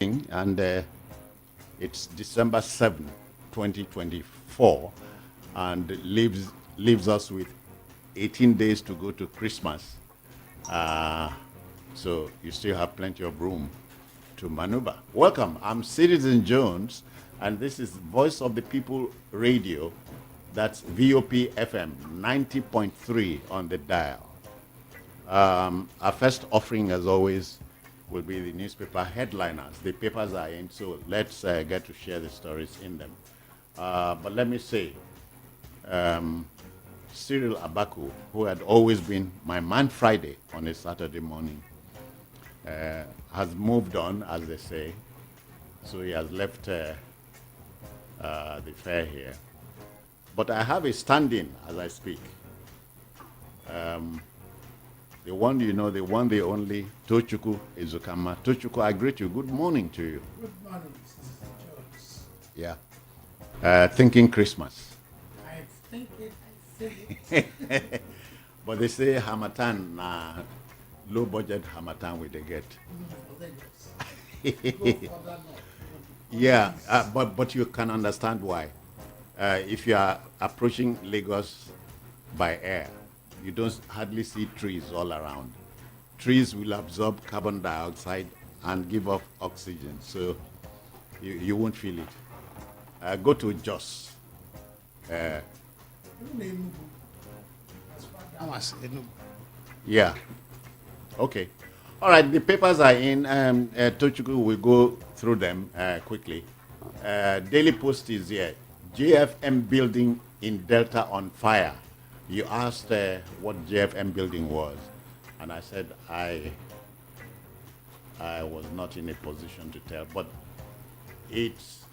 And it's December 7th, 2024, and leaves us with 18 days to go to Christmas. Uh, so you still have plenty of room to maneuver. Welcome, I'm Citizen Jones, and this is Voice of the People Radio. That's VOP FM 90.3 on the dial. Our first offering, as always, will be the newspaper headliners. The papers are in, so let's get to share the stories in them. But let me say, Cyril Abaku, who had always been my man Friday on a Saturday morning, has moved on, as they say. So he has left the fair here. But I have a stand-in as I speak. The one you know, the one, the only, Tochukwu Izukama. Tochukwu, I greet you. Good morning to you. Good morning, Mrs. Jones. Yeah. Thinking Christmas. I think it. But they say Hamatan, low budget Hamatan will they get. Yeah, but you can understand why. If you are approaching Lagos by air, you don't hardly see trees all around. Trees will absorb carbon dioxide and give off oxygen, so you won't feel it. Go to Jos. Yeah. Okay. All right, the papers are in. Tochukwu will go through them quickly. Daily Post is here. JFM building in Delta on fire. You asked what JFM building was, and I said I was not in a position to tell, but it's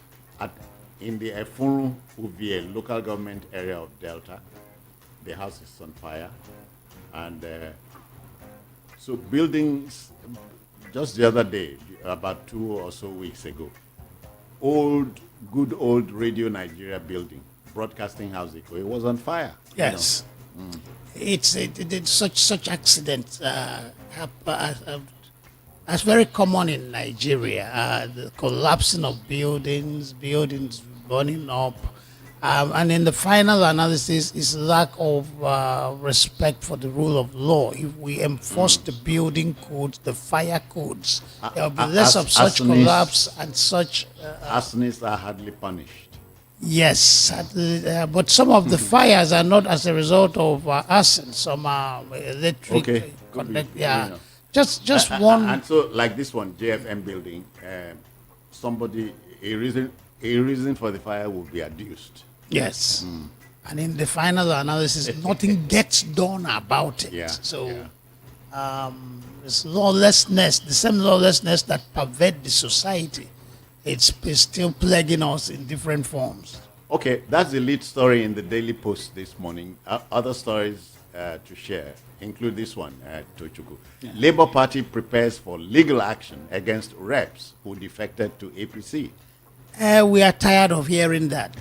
in the Efuru Uvie local government area of Delta. The house is on fire, and so buildings. Just the other day, about 2 or so weeks ago, good old Radio Nigeria building, Broadcasting House, it was on fire. Yes. You know? It's such accidents that's very common in Nigeria. The collapsing of buildings burning up, and in the final analysis is lack of respect for the rule of law. If we enforce the building codes, the fire codes, there will be less of such collapse and such. Arsonists are hardly punished. Yes, but some of the fires are not as a result of arson. Some are electric. Okay. Yeah, just one. And so, like this one, JFM building, a reason for the fire will be adduced. Yes, and in the final analysis, nothing gets done about it. Yeah. So, yeah. It's lawlessness, the same lawlessness that pervades the society. It's still plaguing us in different forms. Okay, that's the lead story in the Daily Post this morning. Other stories to share include this one, Tochukwu. Yeah. Labour Party prepares for legal action against reps who defected to APC. We are tired of hearing that.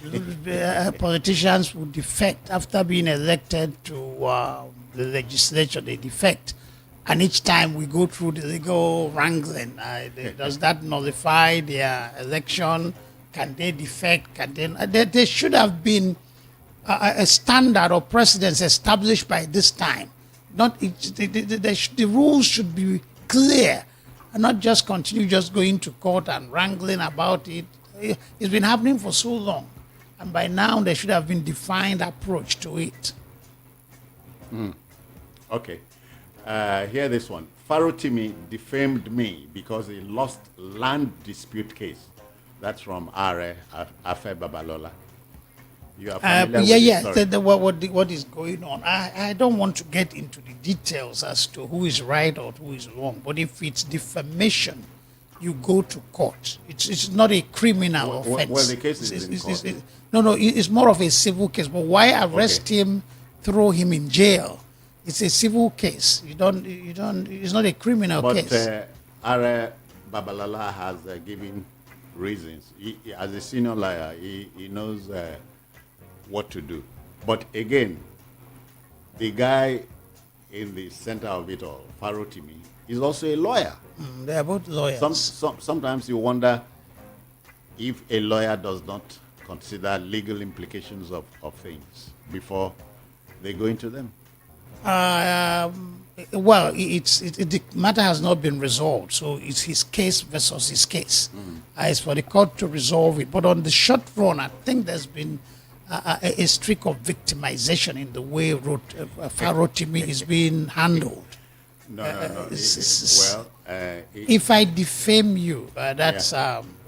Politicians who defect after being elected to the legislature, they defect. And each time we go through the legal wrangling, does that nullify their election? Can they defect? There should have been a standard or precedence established by this time. The rules should be clear and not just continue just going to court and wrangling about it. It's been happening for so long. And by now, there should have been defined approach to it. Okay. Hear this one. Farotimi defamed me because he lost land dispute case. That's from Are Afe Babalola. You are familiar with the story? What is going on? I don't want to get into the details as to who is right or who is wrong. But if it's defamation, you go to court. It's not a criminal offense. Well, the case is in court. It's more of a civil case. But why arrest him, throw him in jail? It's a civil case. It's not a criminal case. But Are Babalala has given reasons. As a senior lawyer, he knows what to do. But again, the guy in the center of it all, Farotimi, is also a lawyer. They are both lawyers. Sometimes you wonder if a lawyer does not consider legal implications of things before they go into them. Well, the matter has not been resolved, so it's his case versus his case. It's for the court to resolve it. But on the short run, I think there's been a streak of victimization in the way Farotimi is being handled. No. If I defame you, that's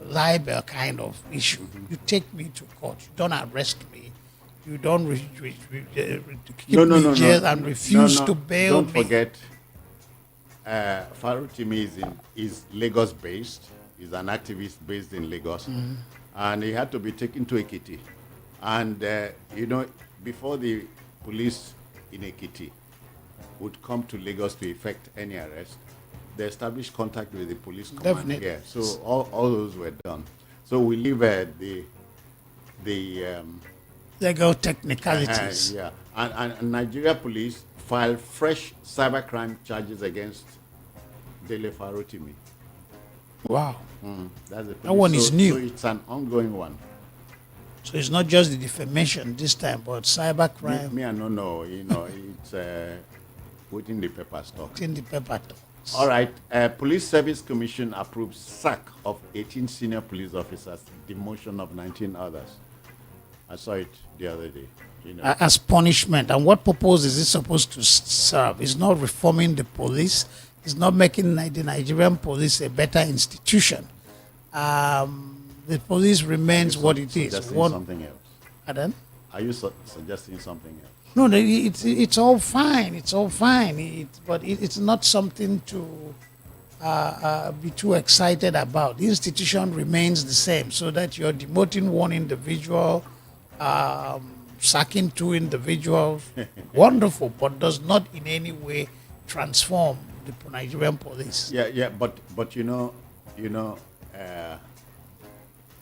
libel kind of issue. You take me to court. You don't arrest me. You don't keep me in jail and refuse to bail me. Don't forget, Farotimi is Lagos based. He's an activist based in Lagos, and he had to be taken to Ekiti. And before the police in Ekiti would come to Lagos to effect any arrest, they established contact with the police command. Definitely. here. So all those were done. So we leave the Legal technicalities. and Nigeria police filed fresh cybercrime charges against Dele Farotimi. Wow. That's the That one is new. So it's an ongoing one. So it's not just the defamation this time, but cybercrime. Me, I don't know. It's putting the paper stock. In the paper talks. All right. Police Service Commission approves sack of 18 senior police officers, demotion of 19 others. I saw it the other day. As punishment. And what purpose is it supposed to serve? It's not reforming the police. It's not making the Nigerian police a better institution. The police remains what it is. Suggesting something else. Pardon? Are you suggesting something else? No, it's all fine. It's all fine. But it's not something to be too excited about. The institution remains the same, so that you're demoting one individual, sacking two individuals, wonderful, but does not in any way transform the Nigerian police. Yeah, but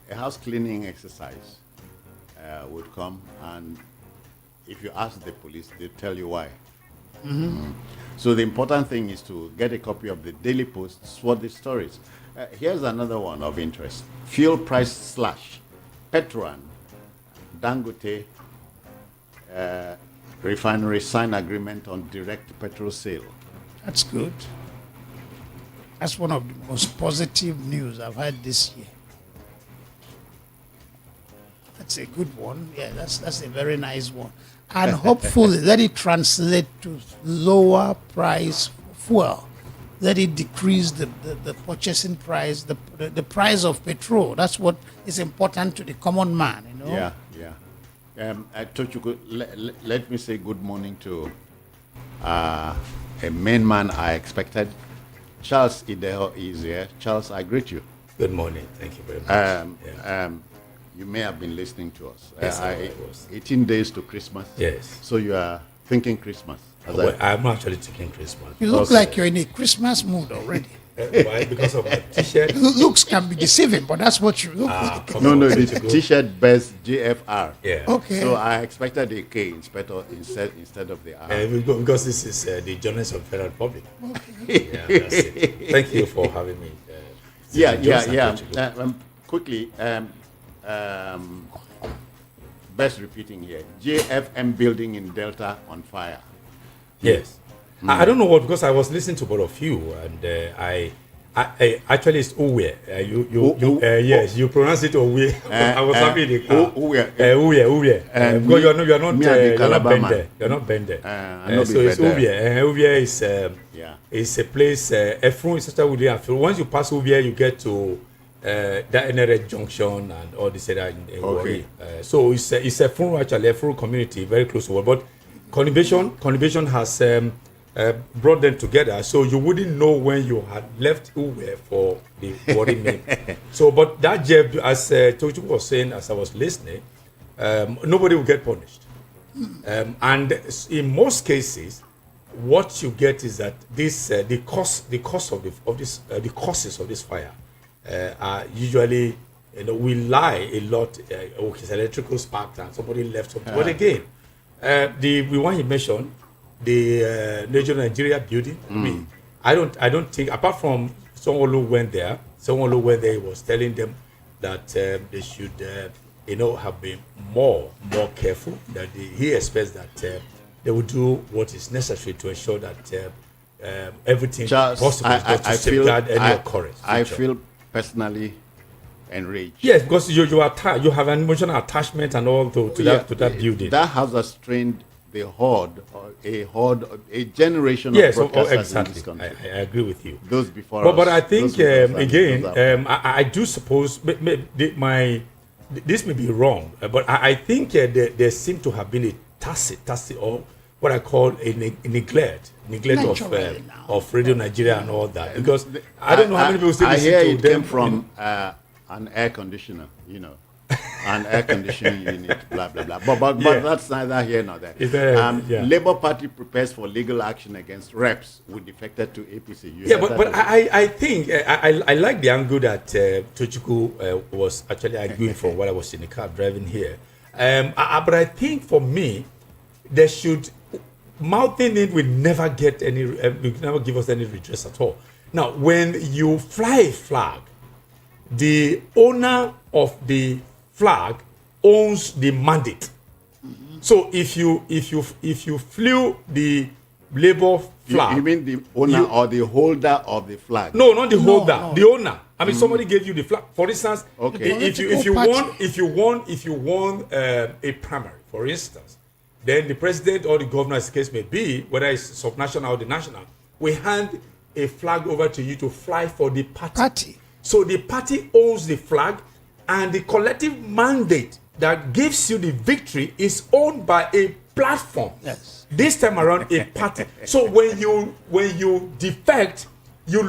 a house cleaning exercise would come, and if you ask the police, they tell you why. So the important thing is to get a copy of the Daily Post, swat the stories. Here's another one of interest. Fuel price slash. Petron, Dangote refinery sign agreement on direct petrol sale. That's good. That's one of the most positive news I've had this year. That's a good one. Yeah, that's a very nice one. And hopefully let it translate to lower price fuel. Let it decrease the purchasing price, the price of petrol. That's what is important to the common man, Yeah. I thought you could let me say good morning to a main man I expected. Charles Ideho is here. Charles, I greet you. Good morning. Thank you very much. You may have been listening to us. Yes, I was. 18 days to Christmas. Yes. So you are thinking Christmas. Well, I'm actually thinking Christmas. You look like you're in a Christmas mood already. Why? Because of my t-shirt? Looks can be deceiving, but that's what you look like. No, the T-shirt bears JFR. Yeah. Okay. So I expected a K instead of the R. Because this is the Journalists of Federal Republic. Okay. Yeah, that's it. Thank you for having me. Quickly, best repeating here. JFM building in Delta on fire. Yes. I don't know what, because I was listening to both of you, and I actually it's Uwe. Yes, you pronounce it Uwe. I was happy in the car. Uwe. Because you're not Bende. You're not Bende. So it's Uwe. Uwe is a place. Efron is started with the. Once you pass Uwe, you get to that NRA junction and all this area in Warri. So it's a full actually a full community very close to Warri. But conurbation has brought them together, so you wouldn't know when you had left Uwe for the Warri name. So, but that Jeff, as Tochu was saying, as I was listening, nobody will get punished. And in most cases, what you get is that this the causes of this fire are usually we lie a lot. It's electrical spark and somebody left something. But again, the one you mentioned, the Nigeria building. I don't think, apart from someone who went there, was telling them that they should, have been more careful. That he expects that they will do what is necessary to ensure that everything possible is done to safeguard any occurrence. I feel personally enraged. Yes, because you have an emotional attachment and all to that building. That house has trained a generation of broadcasters in this country. I agree with you. Those before but us. I think I do suppose this may be wrong, but I think there seemed to have been a tacit or what I call a neglect of Radio Nigeria and all that, because I don't know how many people still listen to them. I hear it came from an air conditioner, an air conditioning unit, blah blah blah. But that's neither here nor there. Labour Party prepares for legal action against reps who defected to APC. But I think I like the angle that Tochukwu was actually arguing from while I was in the car driving here. But I think for me, there should mouthing it will never get any, will never give us any redress at all. Now, when you fly a flag, the owner of the flag owns the mandate. So if you flew the Labour flag, you mean the owner or the holder of the flag? No, not the holder, no. The owner. I mean, somebody gave you the flag. For instance, if you won a primary, for instance, then the president or the governor, as the case may be, whether it's subnational or the national, we hand a flag over to you to fly for the party. So the party owns the flag, and the collective mandate that gives you the victory is owned by a platform. Yes. This time around, a party. So when you defect, you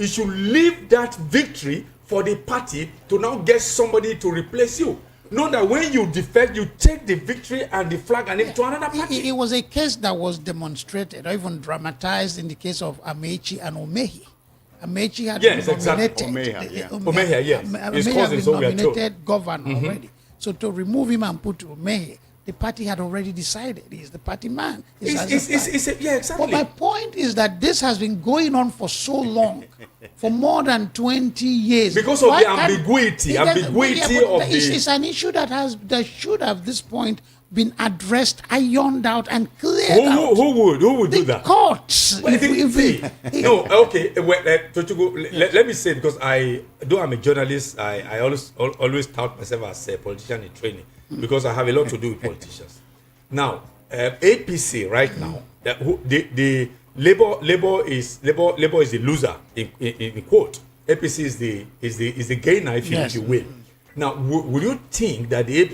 should leave that victory for the party to now get somebody to replace you. Know that when you defect, you take the victory and the flag and to another party. It was a case that was demonstrated or even dramatized in the case of Amechi and Omehi. Amechi had been nominated. Omehi, yes. Omehi had been nominated governor already. So to remove him and put Omehi, the party had already decided. He's the party man. Exactly. But my point is that this has been going on for so long, for more than 20 years. Because of the ambiguity of It's an issue that should have this point been addressed, ironed out, and cleared out. Who would do that? The courts. Let me say, because though I'm a journalist, I always tout myself as a politician in training, because I have a lot to do with politicians. Now, APC right now, the Labour is the loser in quote. APC is the gainer, if you will. Now, would you think that the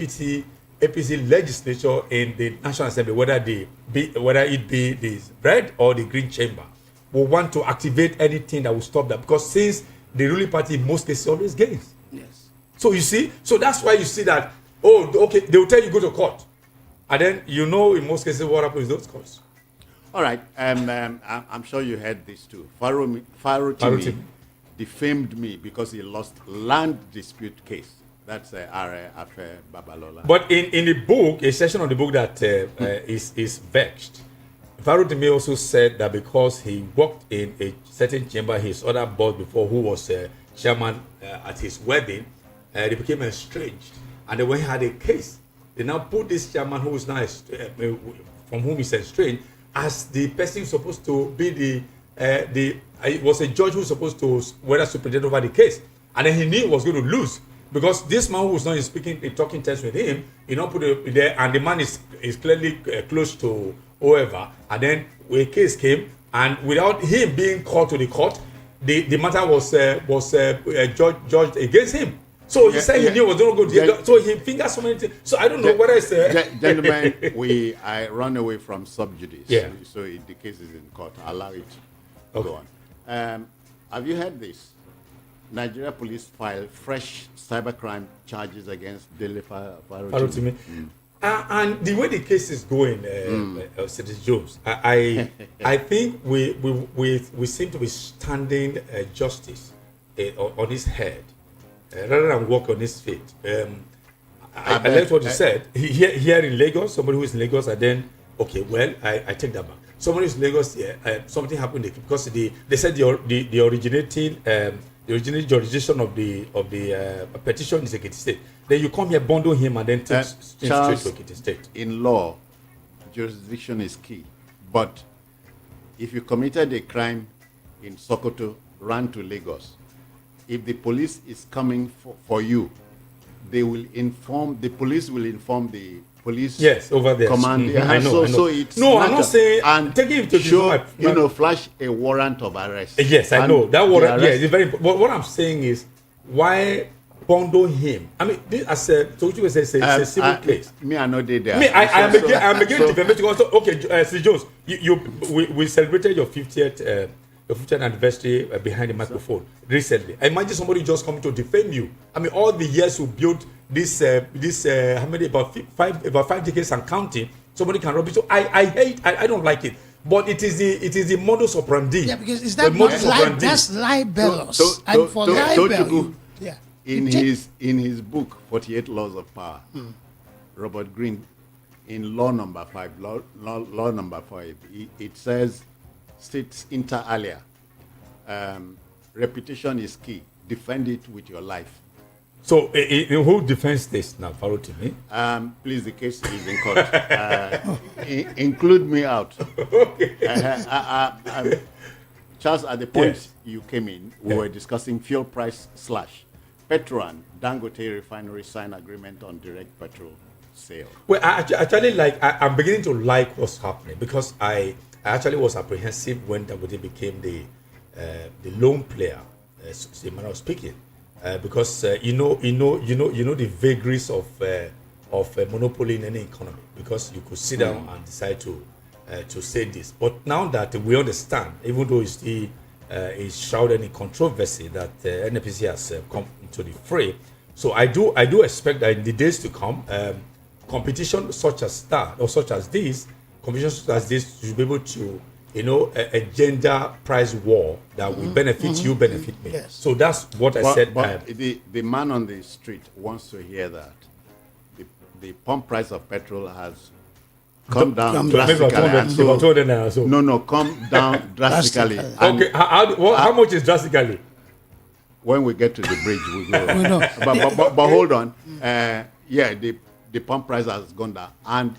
APC legislature in the National Assembly, whether it be the red or the green chamber, will want to activate anything that will stop that? Because since the ruling party in most cases always gains. Yes. So you see, that's why you see that, they will tell you go to court. And then in most cases what happens in those courts. All right, I'm sure you heard this too. Farotimi defamed me because he lost land dispute case. That's Afe Babalola. But in the book, a section of the book that is vexed, Farotimi also said that because he worked in a certain chamber, his other boss before, who was chairman at his wedding, they became estranged. And then when he had a case, they now put this chairman, who is now from whom he's estranged, as the person supposed to be it was a judge who was supposed to whether superintend over the case, and then he knew he was going to lose because this man who was not talking terms with him, put it there, and the man is clearly close to whoever, and then a case came, and without him being called to the court, the matter was judged against him. So he said he knew it was not good. So he fingered so many things. So I don't know whether it's gentlemen, I run away from sub judice. Yeah. So the case is in court. Allow it to go on. Have you heard this? Nigeria police file fresh cybercrime charges against Dele Farotimi. And the way the case is going, Citizen Jones, I think we seem to be standing justice on his head. Rather than work on his feet. I like what you said. Here in Lagos, somebody who is in Lagos, and then, I take that back. somebody is Lagos here, something happened because they said the originating the original jurisdiction of the petition is Ekiti State. Then you come here, bundle him, and then take straight to Ekiti State. In law, jurisdiction is key. But if you committed a crime in Sokoto, ran to Lagos, if the police is coming for you, they will inform, the police will inform the police over there. Command. Mm-hmm. I know. So it's no, I'm not saying, and taking it to show, flash a warrant of arrest. Yes, I know. That warrant, it's very important. But what I'm saying is, why bundle him? I mean, this, as Tochu says, it's a civil case. Me, I know they there. Me, I'm against defamation. Also, okay, Sir Jones, we celebrated your 50th anniversary behind the microphone recently. I imagine somebody just coming to defame you. I mean, all the years you built this how many, about five decades and counting, somebody can rubbish. So I don't like it. But it is the modus operandi. Yeah, because is that that's libelous. And for libel, in his book 48 Laws of Power, Robert Greene, in law number 5, law number 5, it says, states inter alia, reputation is key. Defend it with your life. So, who defends this now, Faro to me? Please, the case is in court. Include me out. Okay. Charles, at the point you came in, we were discussing fuel price slash. Petro and Dangote refinery sign agreement on direct petrol sale. Well, I'm beginning to like what's happening, because I actually was apprehensive when Dangote became the lone player, the manner of speaking. Because you know the vagaries of monopoly in any economy, because you could sit down and decide to say this. But now that we understand, even though it's still shrouded in controversy, that NPC has come into the fray, so I do expect that in the days to come, competition such as this should be able to, a gender price war that will benefit you, benefit me. Yes. So that's what I said. But the man on the street wants to hear that the pump price of petrol has come down drastically. No, come down drastically. Okay, how much is drastically? When we get to the bridge, we go. But hold on. The pump price has gone down, and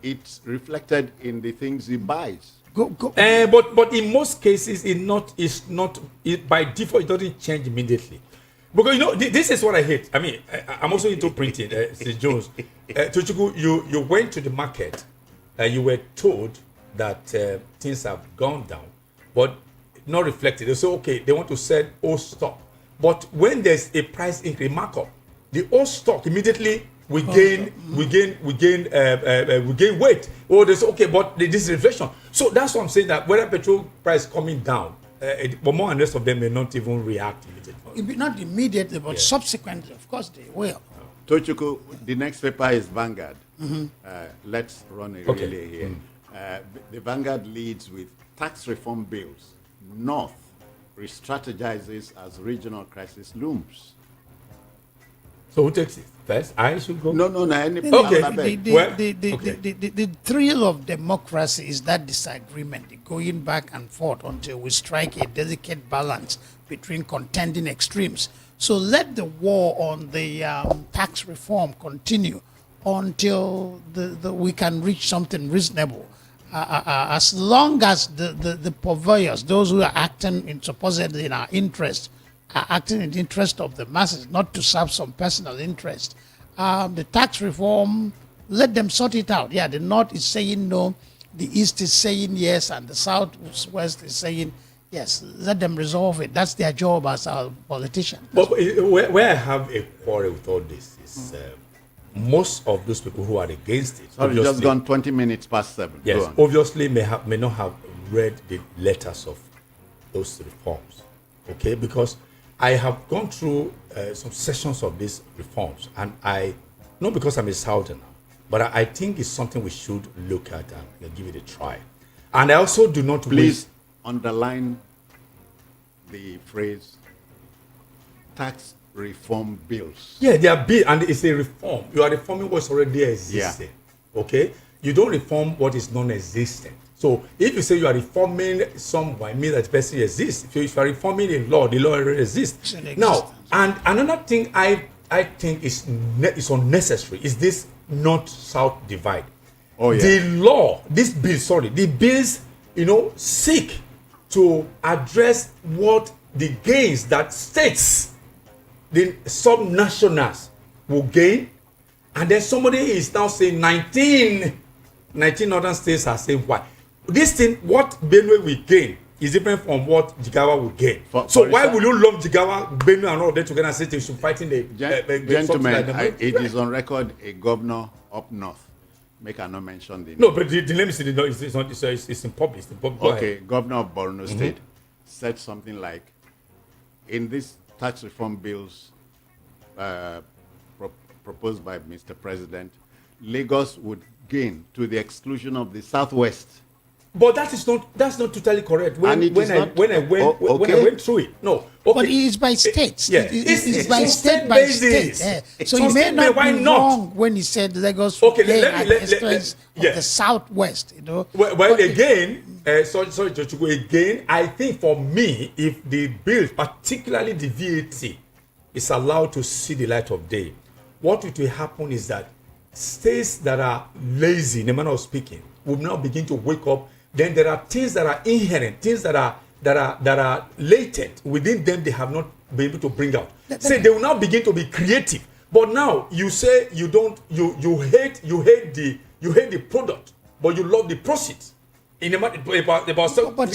it's reflected in the things he buys. But in most cases, by default, it doesn't change immediately. Because this is what I hate. I mean, I'm also into printing, Sir Jones. Tochukwu, you went to the market, you were told that things have gone down, but not reflected. They say, okay, they want to sell old stock, but when there's a price increase markup, the old stock immediately we gain weight. Or they say, okay, but this is inflation. So that's what I'm saying, that whether petrol price coming down, but more and less of them may not even react immediately. Not immediately, but subsequently, of course, they will. Tochukwu, the next paper is Vanguard. Let's run a relay here. The Vanguard leads with tax reform bills. North re-strategizes as regional crisis looms. So who takes it first? I should go. No. Okay. The thrill of democracy is that disagreement, the going back and forth until we strike a delicate balance between contending extremes. So let the war on the tax reform continue until we can reach something reasonable. As long as the purveyors, those who are acting supposedly in our interest, are acting in the interest of the masses, not to serve some personal interest. The tax reform, let them sort it out. Yeah, the North is saying no, the East is saying yes, and the Southwest is saying yes. Let them resolve it. That's their job as a politician. But where I have a quarrel with all this is most of those people who are against it. Sorry, just gone 20 minutes past 7. Yes, obviously may not have read the letters of those reforms. Okay, because I have gone through some sessions of these reforms, and not because I'm a Southerner, but I think it's something we should look at and give it a try. And I also do not Please underline the phrase tax reform bills. Yeah, they are bill, and it's a reform. You are reforming what's already existing. Yeah. Okay? you don't reform what is non-existent. So if you say you are reforming someone, it means that the person exists. If you are reforming a law, the law already exists. Now, and another thing I think is unnecessary is this north-south divide. Oh, yeah. The bills, seek to address what the gains that states, the subnationals will gain, and then somebody is now saying 19 northern states are saying why. This thing, what Benue will gain is different from what Jigawa will gain. So why will you lump Jigawa, Benue, and all that together and say they should fight in the gentlemen? It is on record a governor up north. Make I not mention the name. No, but the name is in it's in public. Okay, governor of Borno State said something like, in these tax reform bills proposed by Mr. President, Lagos would gain to the exclusion of the Southwest. But that's not totally correct. When I went through it, no. Okay. But it is by states. Yeah. It's by state by state. So you may not be wrong when he said Lagos would gain at the expense of the Southwest. Well, again, sorry, Judge, again, I think for me, if the bill, particularly the VAT, is allowed to see the light of day, what will happen is that states that are lazy, in the manner of speaking, will now begin to wake up. Then there are things that are inherent, things that are latent within them they have not been able to bring out. Say they will now begin to be creative. But now you say you hate the product, but you love the proceeds. In about some of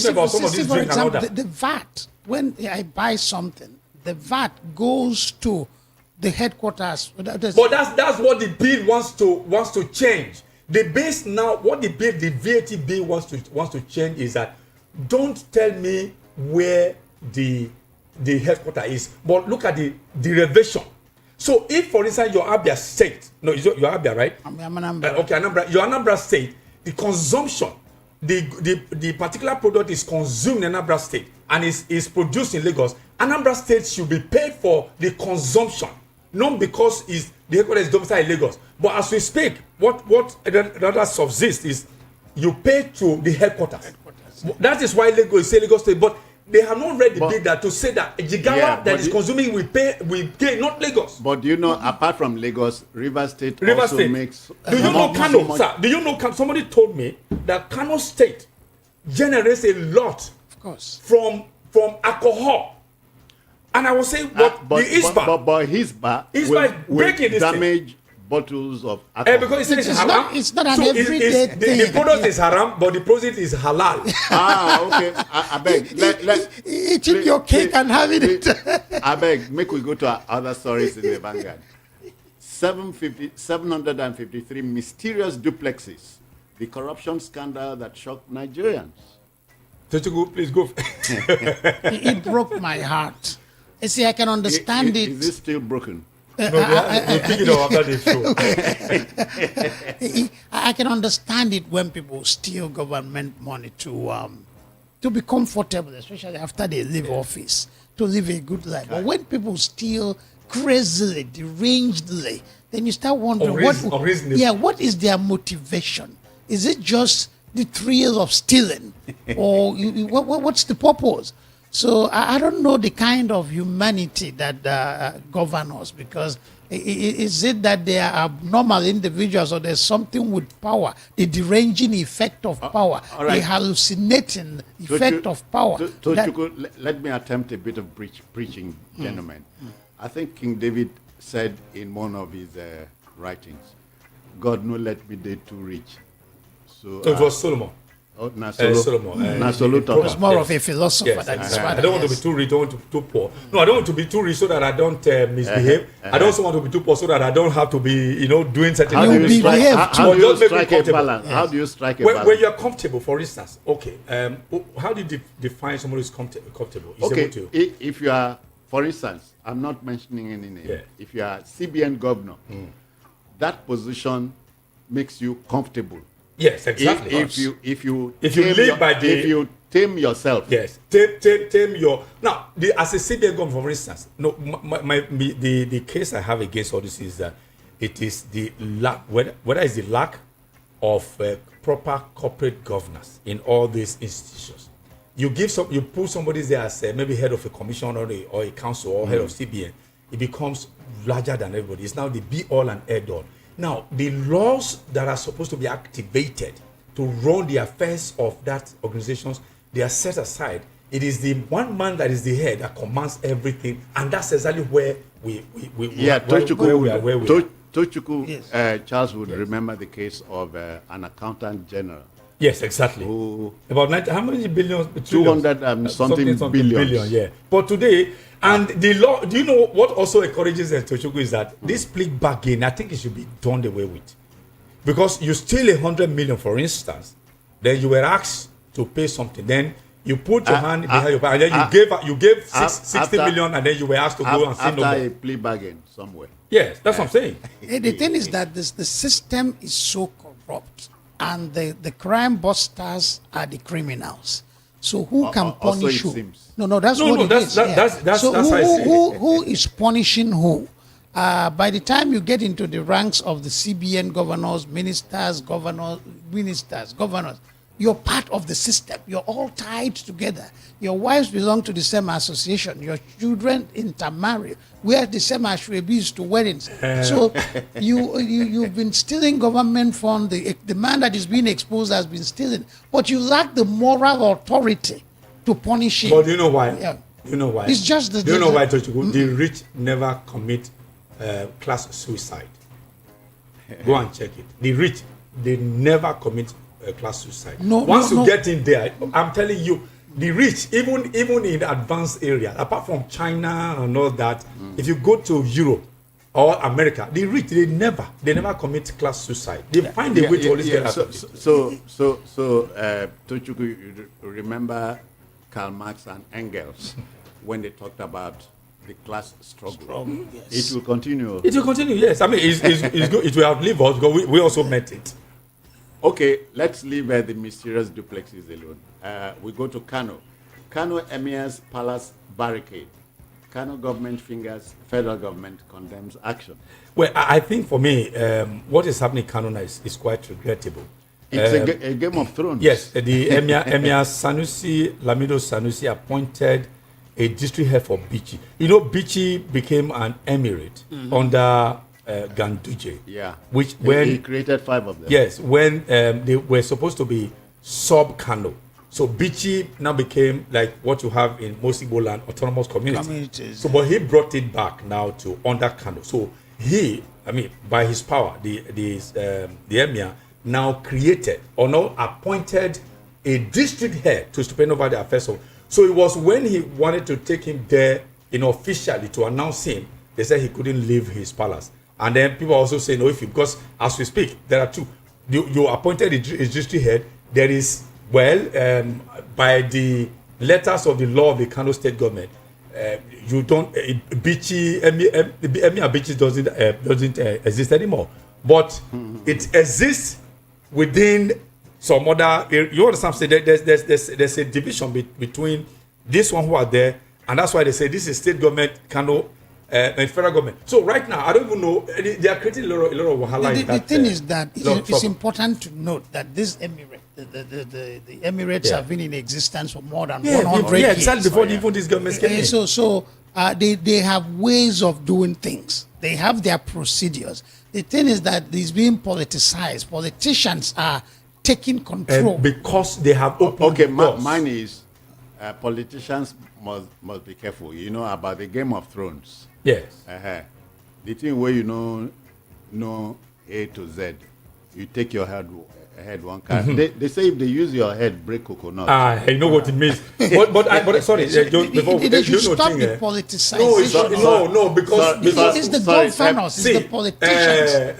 these drinks and all that. The VAT, when I buy something, the VAT goes to the headquarters. But that's what the bill wants to change. The base now, what the VAT bill wants to change is that don't tell me where the headquarters is, but look at the derivation. So if, for instance, your Abia state, no, you're Abia, right? I'm Anambra. Okay, Anambra. Your Anambra state, the consumption, the particular product is consumed in Anambra state and is produced in Lagos. Anambra state should be paid for the consumption, not because the headquarters is domiciled in Lagos. But as we speak, what rather subsists is you pay to the headquarters. That is why Lagos State. But they have not read the bill that to say that Jigawa that is consuming will pay, not Lagos. But do you know, apart from Lagos, Rivers State makes. Do you know Kano, sir? Do you know Kano? Somebody told me that Kano State generates a lot, of course, from alcohol. And I was saying, but Hisba will damage bottles of alcohol. Because it's not an everyday thing. The product is haram, but the process is halal. Okay. I beg. Eating your cake and having it. I beg, make we go to our other stories in the Vanguard. 753 mysterious duplexes. The corruption scandal that shocked Nigerians. Please go. It broke my heart. You see, I can understand it. Is it still broken? No, we'll pick it up after the show. I can understand it when people steal government money to be comfortable, especially after they leave office, to live a good life. But when people steal crazily, derangedly, then you start wondering what is their motivation? Is it just the thrill of stealing, or what's the purpose? So I don't know the kind of humanity that govern us, because is it that they are abnormal individuals, or there's something with power, the deranging effect of power, the hallucinating effect of power? Let me attempt a bit of preaching, gentlemen. I think King David said in one of his writings, God no let me dey too rich. So it was Solomon. Oh, Solomon. It was more of a philosopher than his father. I don't want to be too rich, I don't want to be too poor. No, I don't want to be too rich so that I don't misbehave. I don't also want to be too poor so that I don't have to be, doing certain things. How do you strike a balance? How do you strike a balance? When you're comfortable, for instance, okay, how do you define someone who's comfortable? If you are, for instance, I'm not mentioning any name. Yeah. If you are CBN governor, that position makes you comfortable. Yes, exactly. If you tame yourself. Yes, tame your. Now, as a CBN governor, for instance, the case I have against all this is that it is the lack, whether it's the lack of proper corporate governance in all these institutions. You put somebody there as maybe head of a commission or a council or head of CBN, it becomes larger than everybody. It's now the be all and end all. Now, the laws that are supposed to be activated to run the affairs of that organizations, they are set aside. It is the one man that is the head that commands everything, and that's exactly where we are. Tochukwu, Yes. Charles would remember the case of an accountant general. Yes, exactly. About 90, how many billions? 200 and something billions. Billion, yeah. But today, and the law, do you know what also encourages Tochukwu is that this plea bargain, I think it should be done away with. Because you steal 100 million, for instance, then you were asked to pay something. Then you put your hand behind your back, and then you gave 60 million, and then you were asked to go and say no more. After a plea bargain somewhere. Yes, that's what I'm saying. The thing is that the system is so corrupt, and the crime busters are the criminals. So who can also punish it who? seems. No, that's No, what no, it that's- is. that- that's so how I see it. who is punishing who? By the time you get into the ranks of the CBN governors, ministers, you're part of the system. You're all tied together. Your wives belong to the same association. Your children intermarry. Wear the same ashwebis to weddings. So you've been stealing government fund. The man that is being exposed has been stealing. But you lack the moral authority to punish him. But do you know why? Yeah. You know why? It's just the- Do you know why, Tochukwu? The rich never commit class suicide. Go and check it. The rich, they never commit class suicide. Once you get in there, I'm telling you, the rich, even in advanced area, apart from China and all that, if you go to Europe or America, the rich, they never commit class suicide. They find a way to always get out of it. So Tochukwu, you remember Karl Marx and Engels when they talked about the class struggle. Yes. It will continue. It will continue, yes. I mean, it's good. It will outlive us because we also met it. Okay, let's leave the mysterious duplexes alone. We go to Kano. Kano Emir's palace barricade. Kano government fingers, federal government condemns action. Well, I think for me, what is happening in Kano now is quite regrettable. It's a Game of Thrones. Yes, the Emir Sanusi, Lamido Sanusi appointed a district head for Bichi. You know, Bichi became an emirate under Ganduje. Yeah. Which He created 5 of them. Yes, when they were supposed to be sub-Kano. So Bichi now became like what you have in most Igbo land, autonomous communities. So, but he brought it back now to under Kano. So by his power, the emir now created or now appointed a district head to step over the affairs of. So it was when he wanted to take him there, officially to announce him, they said he couldn't leave his palace. And then people also say, no, because as we speak, there are 2. You appointed a district head. There is, by the letters of the law of the Kano state government, you don't, Bichi, Emir Bichi doesn't exist anymore. But it exists within some other, you understand, say there's a division between this one who are there, and that's why they say this is state government, Kano, and federal government. So right now, I don't even know, they are creating a lot of wahala. The thing is that it's important to note that this emirate, the Emirates have been in existence for more than 100 years. Exactly, before even these governments came in. So they have ways of doing things. They have their procedures. The thing is that it's being politicized. Politicians are taking control. Because they have opened Okay, doors. mine is politicians must be careful. You know about the Game of Thrones. Yes. The thing where you know A to Z, you take your head one card. They say if they use your head, break coconut. I know what it means. but sorry, They should stop the politicization. No, because It's the governors, it's the politicians.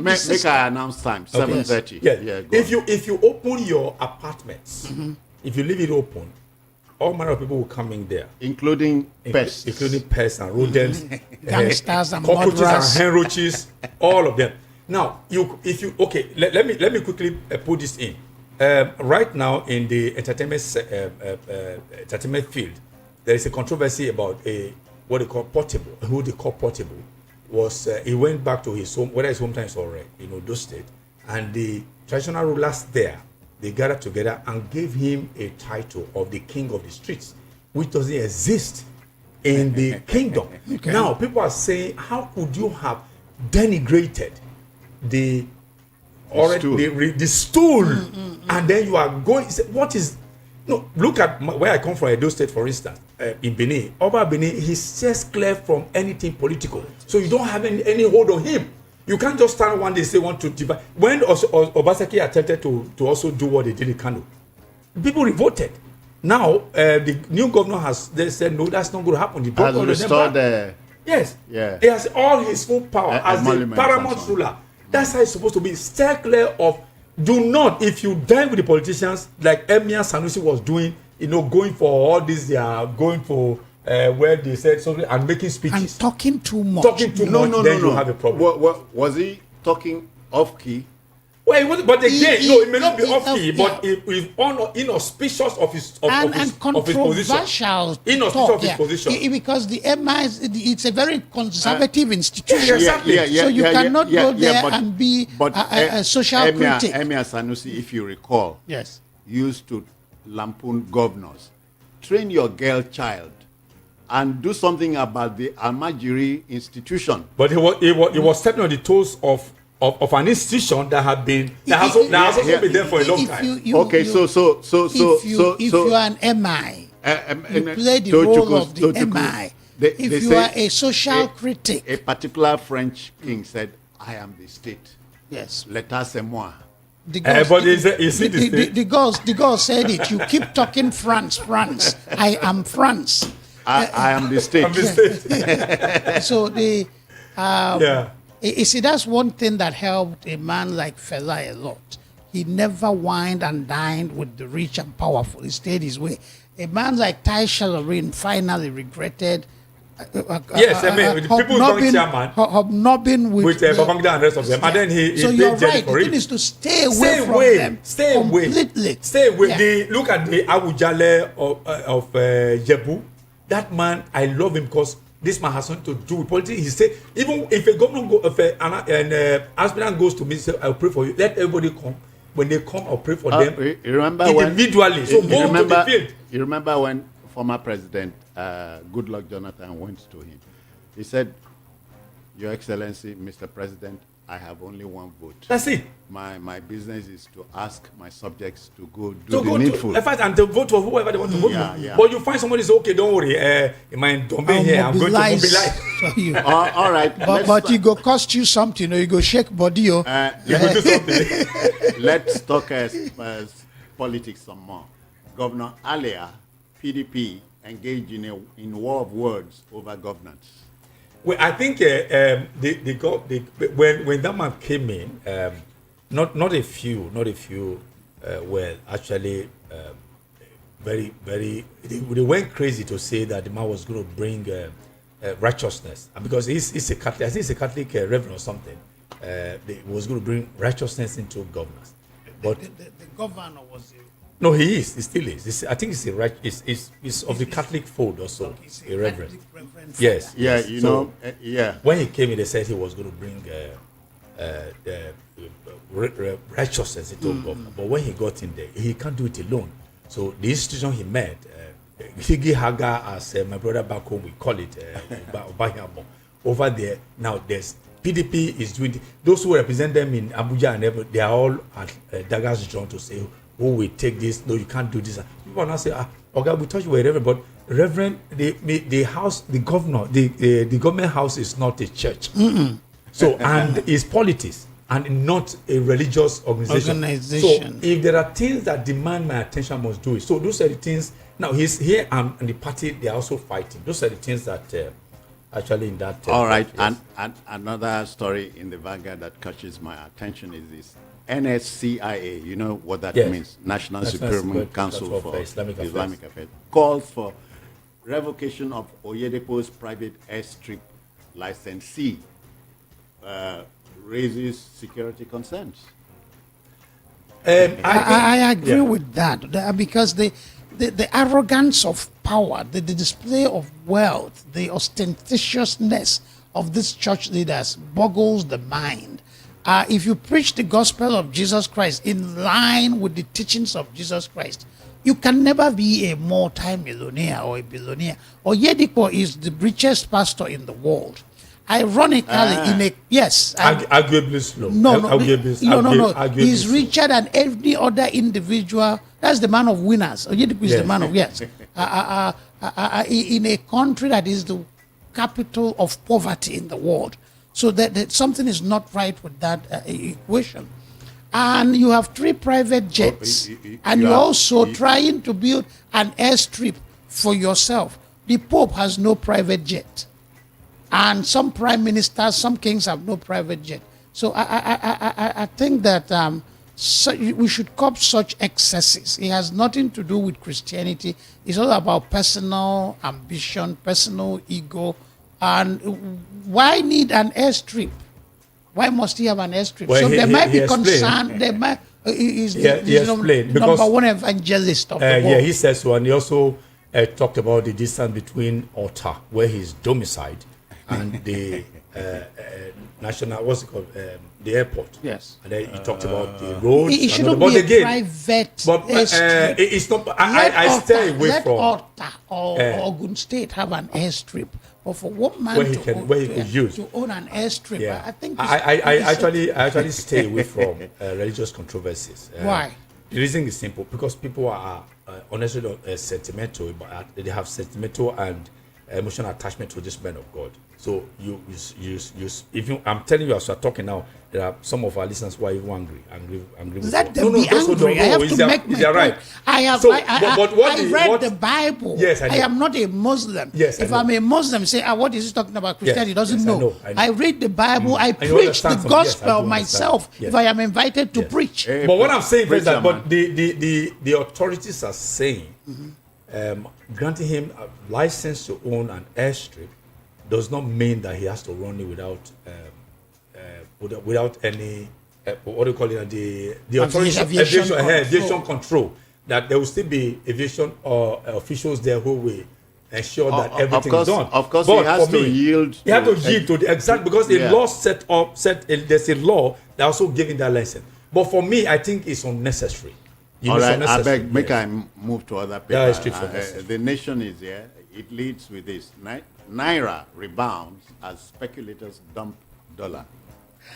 Make I announce time 7:30. Yeah. Go on. If you open your apartments, if you leave it open, all manner of people will come in there, including pests, and rodents, Gangsters and cockroaches murderers. and hen roaches, all of them. Now, let me quickly put this in. Right now in the entertainment field, there is a controversy about what they call Portable. Who they call Portable was he went back to his home, whether his hometown is already in Odo State, and the traditional rulers there, they gathered together and gave him a title of the king of the streets, which doesn't exist in the kingdom. Okay. Now, people are saying, how could you have denigrated the stool, and then you are going, what is, no, look at where I come from, Edo State, for instance, in Benin. Oba Benin, he's just clear from anything political. So you don't have any hold on him. You can't just stand one day say want to divide. When Obaseki attempted to also do what they did in Kano, people revolted. Now, the new governor they said, no, that's not going to happen. The has restored yes. Yeah. He has all his full power as the paramount ruler. That's how it's supposed to be. Stay clear of, do not, if you dine with the politicians, like Emir Sanusi was doing, going for all this, they are going for where they said something and making speeches. And talking too much. You have a problem. Was he talking off key? Well, it was, but again, it may not be off key, but it is inauspicious of his position. Controversial Inauspicious of his position. Because the MI it's a very conservative institution. Exactly. So you cannot go there and be a social critic. Emir Sanusi, if you recall, yes, used to lampoon governors. Train your girl child and do something about the Almajiri institution. But he was stepping on the toes of an institution that has also been there for a long time. If you are an MI, you play the role of the MI. If you are a social critic. A particular French king said, I am the state. Yes. L'état c'est moi. The girls said it. You keep talking France. I am France. I am the state. I'm the state. So you see, that's one thing that helped a man like Fela a lot. He never wined and dined with the rich and powerful. He stayed his way. A man like Tai Shalarin finally regretted hobnobbing with Babangida and the rest of them. And then he so paid you're Jenny right. for The it. thing is to stay away from them. Completely. Stay away. Yeah. Look at the Awujale of Jebu. That man, I love him because this man has something to do with politics. He said, even if a governor an aspirant goes to me, say, I'll pray for you. Let everybody come. When they come, I'll pray for them individually. So go to the field. You remember when former President Goodluck Jonathan went to him? He said, Your Excellency, Mr. President, I have only one vote. That's it. My business is to ask my subjects to go do the needful. And to vote for whoever they want to vote for. Yeah. But you find somebody say, okay, don't worry, in my domain here, I'm going to mobilize. You. All right. But it go cost you something, you go shake body. You go do something. Let's talk politics some more. Governor Alia, PDP, engaged in war of words over governance. Well, I think when that man came in, not a few were actually very they went crazy to say that the man was going to bring righteousness, and because he's a Catholic, I think he's a Catholic reverend or something. He was going to bring righteousness into governance, but the governor was. No, he is. He still is. I think he's of the Catholic fold also. A reverend. Yes. Yeah. So, when he came in, they said he was going to bring righteousness into government. But when he got in there, he can't do it alone. So the institution he met, Higi Haga, as my brother back home we call it, over there now there's PDP is doing those who represent them in Abuja and everything. They are all at daggers drawn to say, who will take this? No, you can't do this. People now say, okay, we thought you were a reverend, but reverend, the house, the governor, the government house is not a church. So, and it's politics and not a religious organization. So, if there are things that demand my attention, I must do it. So, those are the things. Now, he's here and the party, they are also fighting. Those are the things that actually in that. All right, yes. And another story in the Vanguard that catches my attention is this. NSCIA, you know what that means? National Supreme Council for Islamic Affairs. Calls for revocation of Oyedepo's private airstrip licensee. Raises security concerns. I agree with that because the arrogance of power, the display of wealth, the ostentatiousness of these church leaders boggles the mind. if you preach the gospel of Jesus Christ in line with the teachings of Jesus Christ, you can never be a multi-millionaire or a billionaire. Oyedepo is the richest pastor in the world. Ironically, arguably slow. No. He's richer than every other individual. That's the man of winners. Oyedepo is the man of in a country that is the capital of poverty in the world. So that something is not right with that equation. And you have 3 private jets, and you're also trying to build an airstrip for yourself. The Pope has no private jet. And some prime ministers, some kings have no private jet. So I think that we should curb such excesses. It has nothing to do with Christianity. It's all about personal ambition, personal ego. And why need an airstrip? Why must he have an airstrip? Well, so there might be concern. There might He explained number one evangelist of the world. Yeah, he says so, and he also talked about the distance between Otta, where he's domiciled, and the national, what's it called, the airport. Yes. And then he talked about the roads. It shouldn't be a private but it's not. I stay away from. Let Otta or Ogun State have an airstrip. But for one man to own an airstrip, yeah. I think I actually stay away from religious controversies. Why? The reason is simple, because people are honestly sentimental, but they have sentimental and emotional attachment to this man of God. So I'm telling you, as we're talking now, there are some of our listeners who are even angry. Let them be angry. I have to make my point. Right? I read the Bible. Yes, I am not a Muslim. Yes, if I'm a Muslim, say, what is he talking about? Christianity doesn't know. I read the Bible. I preach the gospel myself if I am invited to preach. But what I'm saying is that, but the authorities are saying, granting him a license to own an airstrip does not mean that he has to run it without any what do you call it, the authority aviation control. That there will still be aviation officials there who will ensure that everything is done. Of course, but he has to yield. He has to yield to the exact, because the law there's a law that also giving that license. But for me, I think it's unnecessary. All right, I beg, make I move to other people. The Nation is here. It leads with this. Naira rebounds as speculators dump dollar.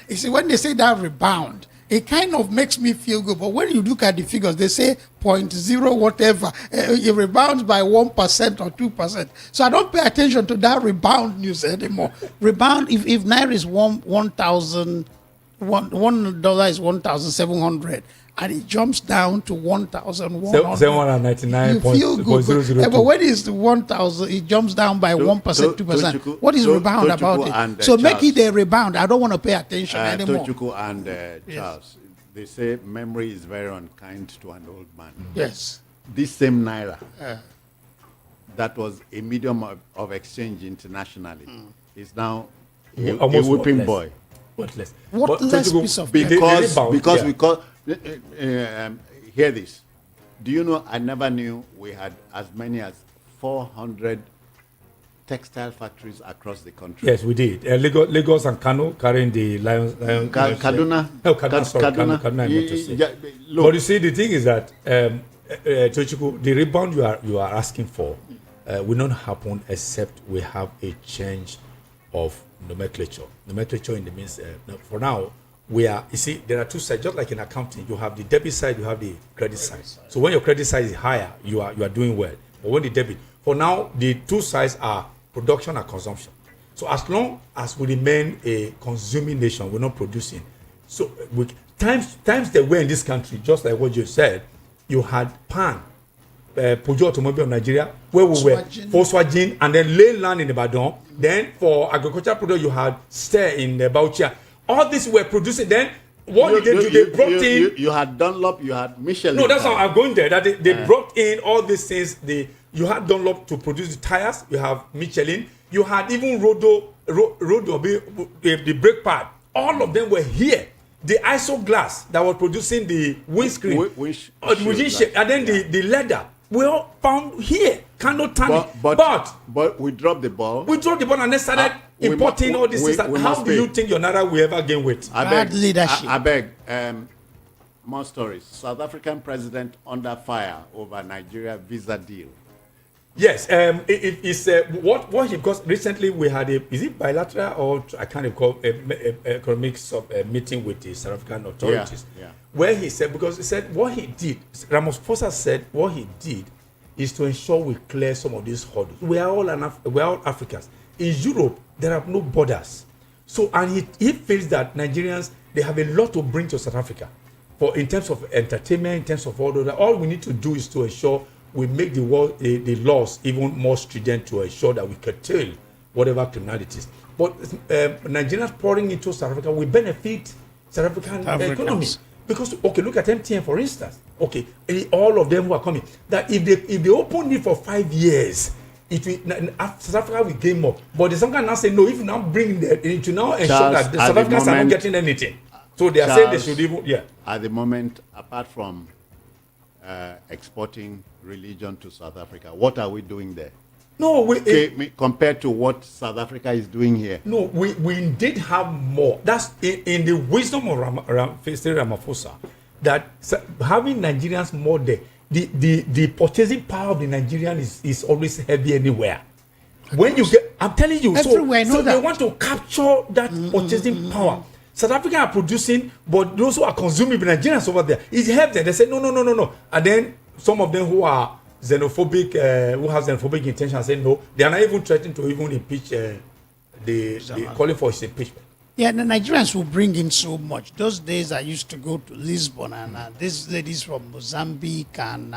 You see, when they say that rebound, it kind of makes me feel good. But when you look at the figures, they say 0.0 whatever. It rebounds by 1% or 2%. So I don't pay attention to that rebound news anymore. Rebound, if Naira is $1 is 1,700. And it jumps down to 1,100. 799. You feel good. But when it's 1,000, it jumps down by 1%, 2%. What is rebound about it? So make it a rebound. I don't want to pay attention anymore. Tochukwu and Charles, they say memory is very unkind to an old man. Yes. This same Naira, that was a medium of exchange internationally, is now a whipping boy. Worthless. Worthless piece of because we call. Hear this. Do you know, I never knew we had as many as 400 textile factories across the country. Yes, we did. Lagos and Kano carrying the lions. Kaduna. Kaduna. But you see, the thing is that, Tochukwu, the rebound you are asking for will not happen except we have a change of nomenclature. Nomenclature in the means, for now, you see, there are two sides. Just like in accounting, you have the debit side, you have the credit side. So when your credit side is higher, you are doing well. But when the debit, for now, the two sides are production and consumption. So as long as we remain a consuming nation, we're not producing. So times they were in this country, just like what you said, you had PAN, Peugeot Automobile of Nigeria, where we were, Volkswagen, and then Leyland in Ibadan. Then for agricultural product, you had Ster in Bauchi. All this were producing. Then what they brought in. You had Dunlop, you had Michelin. No, that's how I'm going there. That they brought in all these things. You had Dunlop to produce the tires. You have Michelin. You had even Rodo, the brake pad. All of them were here. The ISO glass that was producing the windscreen, and then the leather were all found here. cannot turn it. But we dropped the ball. We dropped the ball and then started importing all this. How do you think your Naira will ever gain weight? Bad leadership. I beg. More stories. South African president under fire over Nigeria visa deal. Yes, it's what he, because recently we had is it bilateral or I can't recall economic meeting with the South African authorities, where he said, because he said what he did, Ramaphosa said what he did is to ensure we clear some of these hurdles. We are all Africans. In Europe, there are no borders, so and he feels that Nigerians, they have a lot to bring to South Africa, for in terms of entertainment, in terms of all that. All we need to do is to ensure we make the laws even more stringent to ensure that we curtail whatever criminalities. But Nigerians pouring into South Africa will benefit South African economy. Because, okay, look at MTN, for instance. Okay, all of them who are coming. That if they open it for 5 years, it will, South Africa will gain more. But the South Africa now say, no, if you now bring that, it will now ensure that the South Africans are not getting anything. So they are saying they should even, At the moment, apart from exporting religion to South Africa, what are we doing there? No, compared to what South Africa is doing here. No, we did have more. That's in the wisdom of Ramaphosa, that having Nigerians more there, the purchasing power of the Nigerian is always heavy anywhere. When you get, I'm telling you, so they want to capture that purchasing power. South Africa are producing, but those who are consuming, the Nigerians over there, it helps them. They say no. And then some of them who are xenophobic, who have xenophobic intentions, say no. They are not even threatening to even impeach the calling for his impeachment. Yeah, the Nigerians will bring in so much. Those days I used to go to Lisbon, and these ladies from Mozambique and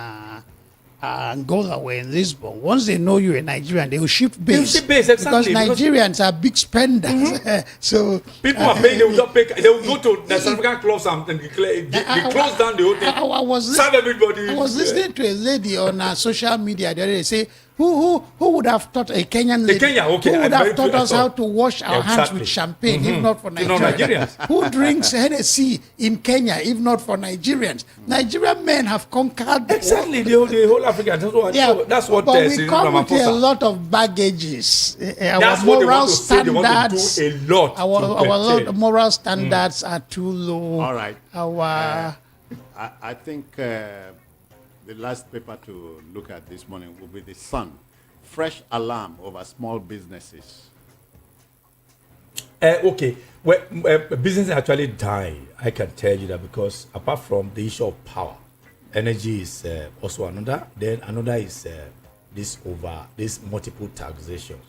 Angola were in Lisbon. Once they know you're a Nigerian, they will shift base. Exactly, because Nigerians are big spenders. So people are paying. They will not pay. They will go to the South African clubs and they close down the whole thing. Serve everybody. I was listening to a lady on social media the other day say, who would have taught a Kenyan lady? Who would have taught us how to wash our hands with champagne if not for Nigerians? Who drinks Hennessy in Kenya if not for Nigerians? Nigerian men have conquered the whole Africa. That's what but we come with a lot of baggages. That's what moral standards. They want to do a lot. Our moral standards are too low. All right. I think the last paper to look at this morning will be The Sun. Fresh alarm over small businesses. Okay. Well, business actually die. I can tell you that, because apart from the issue of power, energy is also another. Then another is this multiple taxations.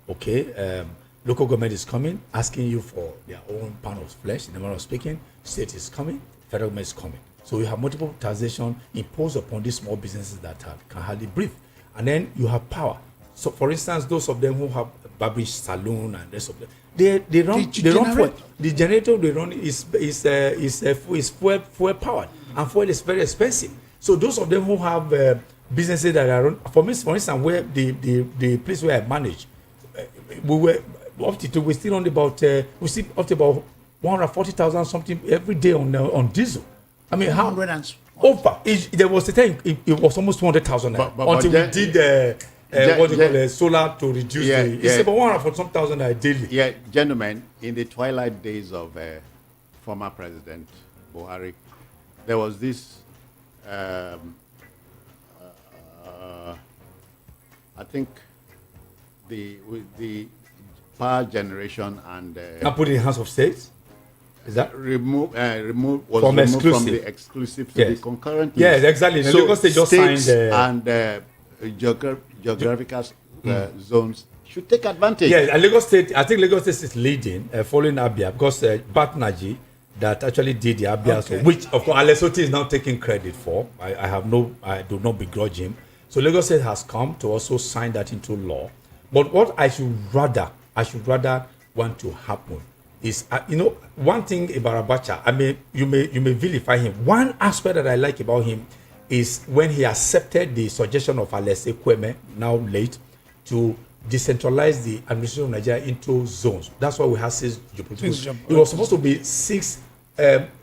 Okay. Local government is coming, asking you for their own pound of flesh. In the manner of speaking, state is coming, federal government is coming. So you have multiple taxation imposed upon these small businesses that can hardly breathe. And then you have power. So for instance, those of them who have barbershop saloon and rest of them, they run fuel. The generator they run is fuel powered, and fuel is very expensive. So those of them who have businesses that are run, for instance, where the place where I manage, we were we still on about 140,000 something every day on diesel. I mean, how over? There was a time it was almost 200,000 until we did solar to reduce it's about 140,000 daily. Yeah, gentlemen, in the twilight days of former President Buhari, there was this. I think the power generation and put it in the hands of states. Is that removed from the exclusive to the concurrent? Yes, exactly. So Lagos State just signed and geographical zones should take advantage. Yeah, and Lagos State. I think Lagos State is leading, following Abia, because Batnaji that actually did the Abia, which of course Alessoti is now taking credit for. I do not begrudge him. So Lagos State has come to also sign that into law. But what I should rather want to happen is, one thing about Abacha, I mean, you may vilify him. One aspect that I like about him is when he accepted the suggestion of Alese Kweme, now late, to decentralize the administration of Nigeria into zones. That's why we have 6 geopolitical. It was supposed to be 6,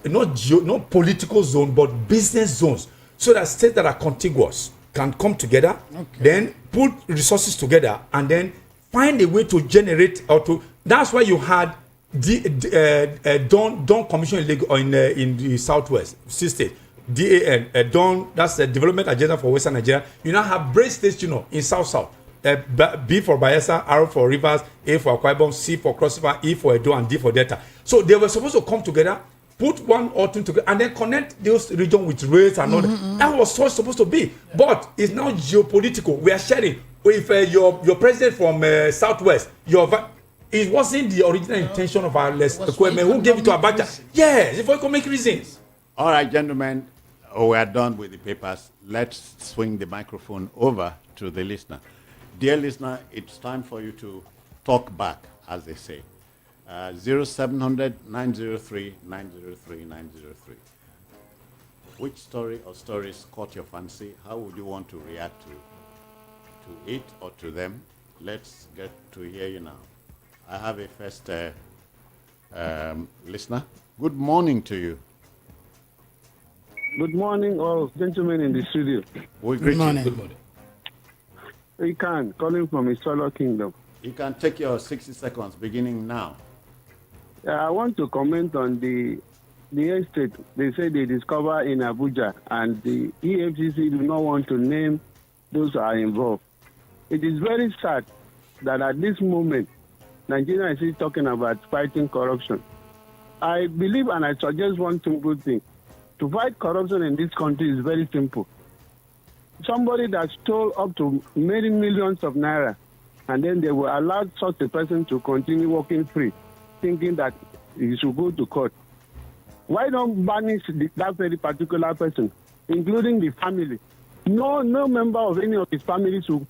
not political zone, but business zones, so that states that are contiguous can come together, then put resources together, and then find a way to generate or to. That's why you had the Dawn Commission in the Southwest state. DAN, Dawn, that's the Development Agenda for Western Nigeria. You now have Brace States, in South. B for Bayelsa, R for Rivers, A for Akwa Ibom, C for Cross River, E for Edo, and D for Delta. So they were supposed to come together, put one or two together, and then connect those regions with rails and all that. That was so supposed to be. But it's now geopolitical. We are sharing. If your president from Southwest, it wasn't the original intention of our equipment. Who gave it to Abacha? Yes, for economic reasons. All right, gentlemen, we are done with the papers. Let's swing the microphone over to the listener. Dear listener, it's time for you to talk back, as they say. 0700 903 903 903. Which story or stories caught your fancy? How would you want to react to it or to them? Let's get to hear you now. I have a first listener. Good morning to you. Good morning, all gentlemen in the studio. Good morning. Good morning. You can calling from Isolo Kingdom. You can take your 60 seconds beginning now. I want to comment on the estate. They say they discover in Abuja, and the EFCC do not want to name those who are involved. It is very sad that at this moment, Nigeria is still talking about fighting corruption. I believe and I suggest one simple thing. To fight corruption in this country is very simple. Somebody that stole up to many millions of naira, and then they will allow such a person to continue working free, thinking that he should go to court. Why don't banish that very particular person, including the family? No member of any of his family should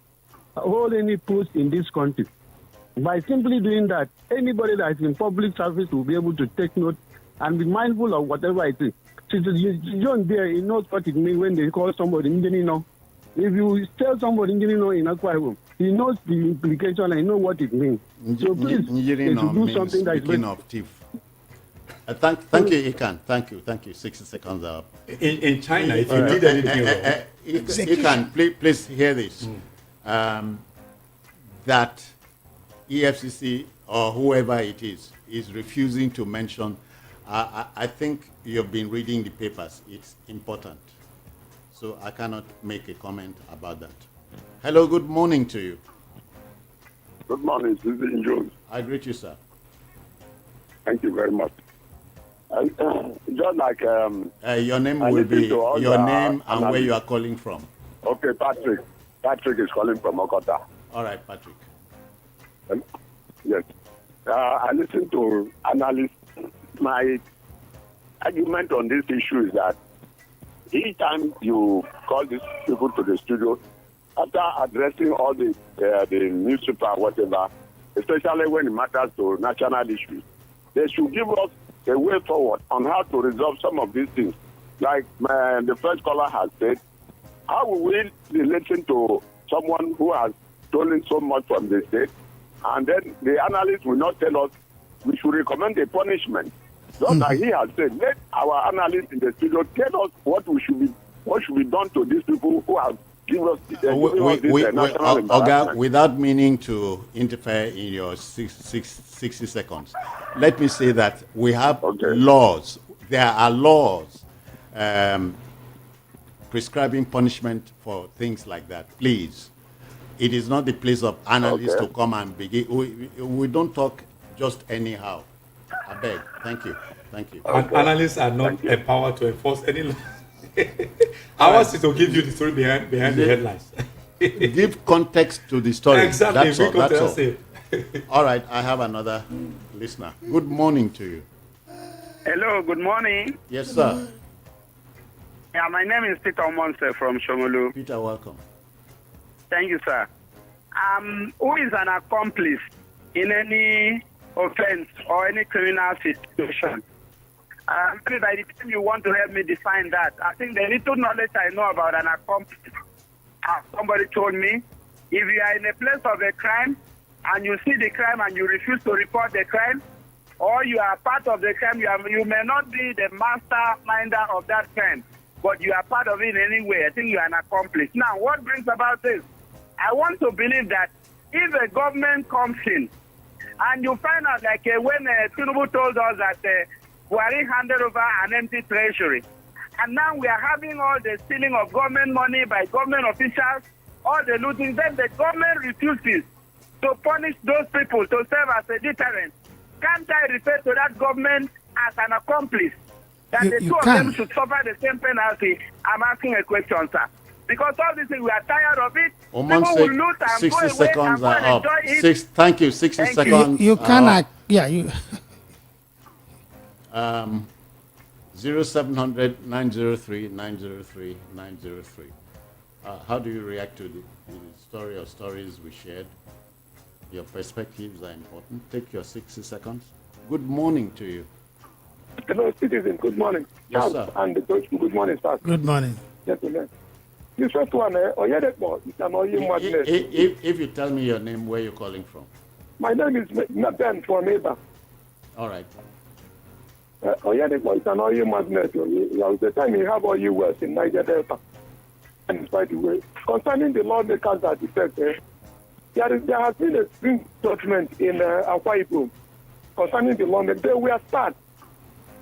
hold any post in this country. By simply doing that, anybody that is in public service will be able to take note and be mindful of whatever it is. John there, he knows what it means when they call somebody engineer. If you tell somebody engineer in Akwa Ibom, he knows the implication and he knows what it means. So please, they should do something that is speaking of thief. Thank you, Ikan. Thank you. 60 seconds up. In China, if you did anything wrong. Ikan, please hear this. That EFCC or whoever it is refusing to mention. I think you've been reading the papers. It's important. So I cannot make a comment about that. Hello, good morning to you. Good morning, Susan Jones. I greet you, sir. Thank you very much. Just like your name will be your name and where you are calling from. Okay, Patrick. Patrick is calling from Okota. All right, Patrick. Yes. I listened to analysts. My argument on this issue is that each time you call these people to the studio, after addressing all the newspaper, whatever, especially when it matters to national issues, they should give us a way forward on how to resolve some of these things. Like the first caller has said, how will we listen to someone who has stolen so much from the state, and then the analyst will not tell us we should recommend a punishment? Just like he has said, let our analysts in the studio tell us what should be done to these people who have given us this national embarrassment. Without meaning to interfere in your 60 seconds, let me say that we have laws. There are laws prescribing punishment for things like that. Please, it is not the place of analysts to come and begin. We don't talk just anyhow. I beg. Thank you. Analysts are not empowered to enforce any law. Ours is to give you the story behind the headlines. Give context to the story. Exactly. That's all. All right. I have another listener. Good morning to you. Hello. Good morning. Yes, sir. Yeah, my name is Peter Monse from Shomolu. Peter, welcome. Thank you, sir. Who is an accomplice in any offense or any criminal situation? Maybe by the time you want to help me define that, I think the little knowledge I know about an accomplice, somebody told me, if you are in a place of a crime and you see the crime and you refuse to report the crime, or you are part of the crime, you may not be the masterminder of that crime, but you are part of it anyway. I think you are an accomplice. Now, what brings about this? I want to believe that if a government comes in and you find out, like when Tinubu told us that Buhari handed over an empty treasury, and now we are having all the stealing of government money by government officials, all the looting, then the government refuses to punish those people to serve as a deterrent. Can't I refer to that government as an accomplice? That the two of them should suffer the same penalty? I'm asking a question, sir. Because all this thing, we are tired of it. Oman People will loot and 60 go away seconds and go are and up. enjoy it. Thank you. 60 Thank you. seconds. You are cannot. up. Yeah, you. 0700 903 903 903. How do you react to the story or stories we shared? Your perspectives are important. Take your 60 seconds. Good morning to you. Hello, citizen. Good morning. Yes, sir. And good morning, sir. Good morning. Gentlemen. This first one, Oyedekmo, it's an oil magnet. If you tell me your name, where you're calling from. My name is Nathan from neighbor. All right. Oyedekmo, it's an oil magnet. The time you have oil wells in Niger Delta. And by the way, concerning the lawmakers that defect, there has been a Supreme judgment in Akwa Ibom concerning the lawmakers. They were start.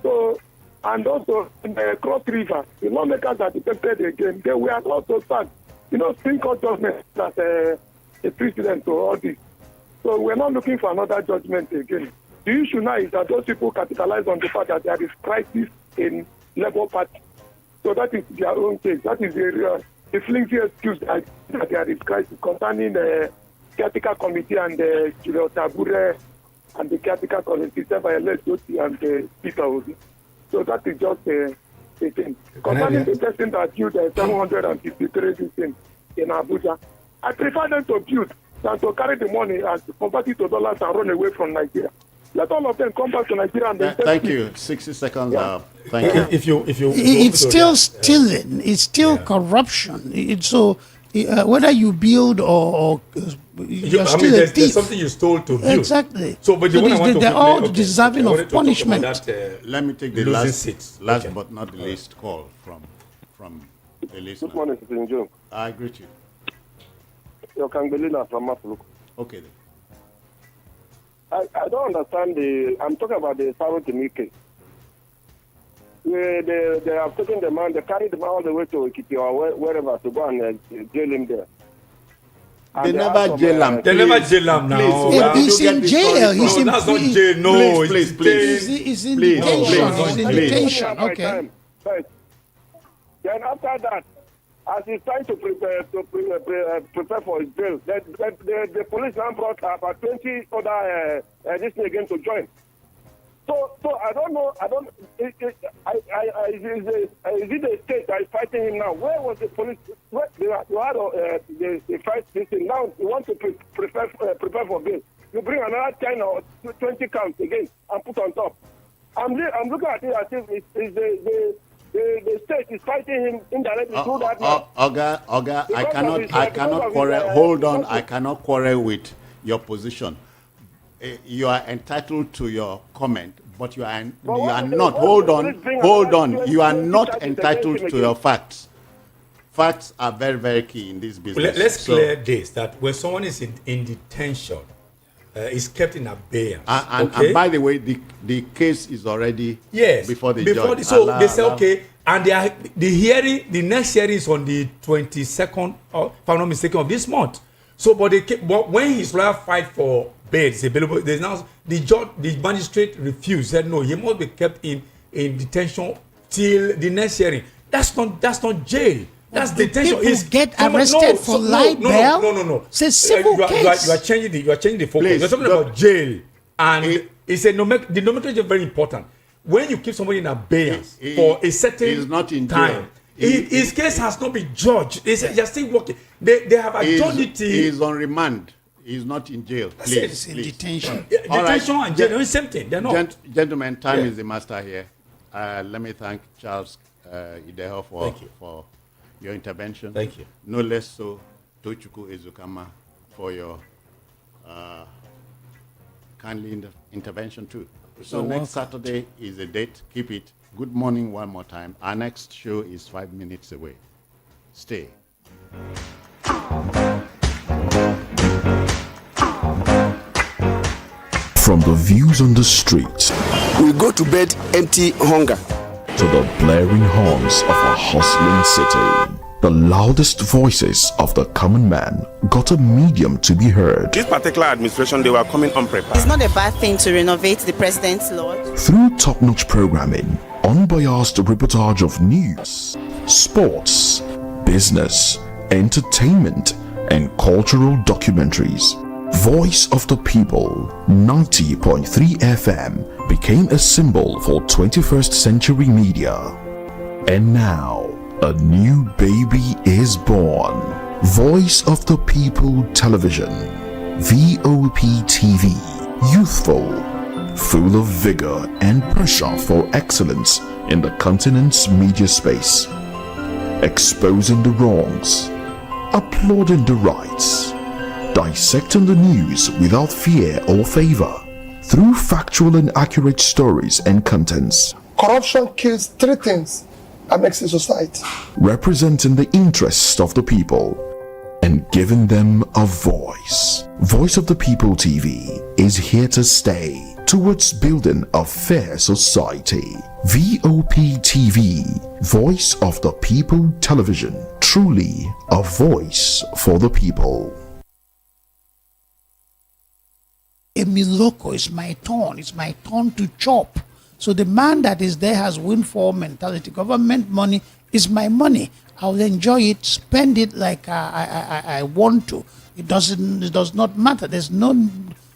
So, and also in the Cross River, the lawmakers that defected again, they were also start. Supreme Court judgment as a precedent to all this. So we're not looking for another judgment again. The issue now is that those people capitalize on the fact that there is crisis in Labour Party. So that is their own case. That is the flimsy excuse that there is crisis concerning the caretaker committee and the Tabure and the caretaker committee served by Lesoti and Peter Obi. So that is just a thing. Concerning the person that built 753 things in Abuja, I prefer them to build than to carry the money and convert it to dollars and run away from Nigeria. Let all of them come back to Nigeria and Thank you. 60 seconds up. Thank you. If you It's still stealing. It's still corruption. So whether you build or you're still a thief. There's something you stole to build. Exactly. So, but the one I want to they're quickly- all okay, deserving I wanted of to talk about punishment. that, Let me take the losing last seats. last Okay. but not the least call from the listener. Good morning, Citizen Joe. I greet you. Your Kangbelina from Mafuluk. Okay then. I don't understand I'm talking about the Saro Timi case. Where they have taken the man, they carried the man all the way to Ikiti or wherever to go and jail him there. They never jail him. They never jail him now. Please, where did He's you get in this jail. story He's from? in No, that's not prison. jail. No, Please, it's please. jail. He's in Please, detention. please, He's in please. detention. Okay. First. Then after that, as he's trying to prepare for his bail, the police now brought about 20 other this thing again to join. So I don't know. Is it the state that is fighting him now? Where was the police? You had the fight this thing. Now you want to prepare for bail. You bring another 10 or 20 counts again and put on top. I'm looking at it as if it's the state is fighting him indirectly through that. Oga, I cannot quarrel. Hold on, I cannot quarrel with your position. You are entitled to your comment, but you are not. Hold on. You are not entitled to your facts. Facts are very, very key in this business. Let's clear this, that when someone is in detention, is kept in abeyance. And by the way, the case is already before the judge. So they say, okay, and the next hearing is on the 22nd, if I'm not mistaken, of this month. So, but when his lawyer fight for bail is available, there's now the magistrate refused, said no, he must be kept in detention till the next hearing. That's not jail. That's detention. People get arrested for light bail. No. It's a civil case. You are changing the focus. Please, We're talking about jail, and it's the nomenclature is very important. When you keep somebody in abeyance for a certain not in time, jail. His case has not been judged. They're still working. They have adjourned it. He is on remand. He's not in jail. Please, It's in detention. Detention and jail are the same thing. They're not. Gentlemen, time is the master here. Let me thank Charles Ideho for your intervention. Thank you. No less so, Tochukwu Ezukama for your kindly intervention too. So next Saturday is the date. Keep it. Good morning one more time. Our next show is 5 minutes away. Stay. From the views on the street We go to bed empty hunger. to the blaring horns of a hustling city, the loudest voices of the common man got a medium to be heard. This particular administration, they were coming unprepared. It's not a bad thing to renovate the president's lodge. Through top-notch programming, unbiased reportage of news, sports, business, entertainment, and cultural documentaries, Voice of the People 90.3 FM became a symbol for 21st century media. And now, a new baby is born. Voice of the People Television, VOP TV, youthful, full of vigor and pressure for excellence in the continent's media space, exposing the wrongs, applauding the rights, dissecting the news without fear or favor, through factual and accurate stories and contents, Corruption kills three things that makes a society. representing the interests of the people and giving them a voice. Voice of the People TV is here to stay towards building a fair society. VOP TV, Voice of the People Television, truly a voice for the people. Emiloko, it's my turn. It's my turn to chop. So the man that is there has windfall mentality. Government money is my money. I'll enjoy it, spend it like I want to. It does not matter. There's no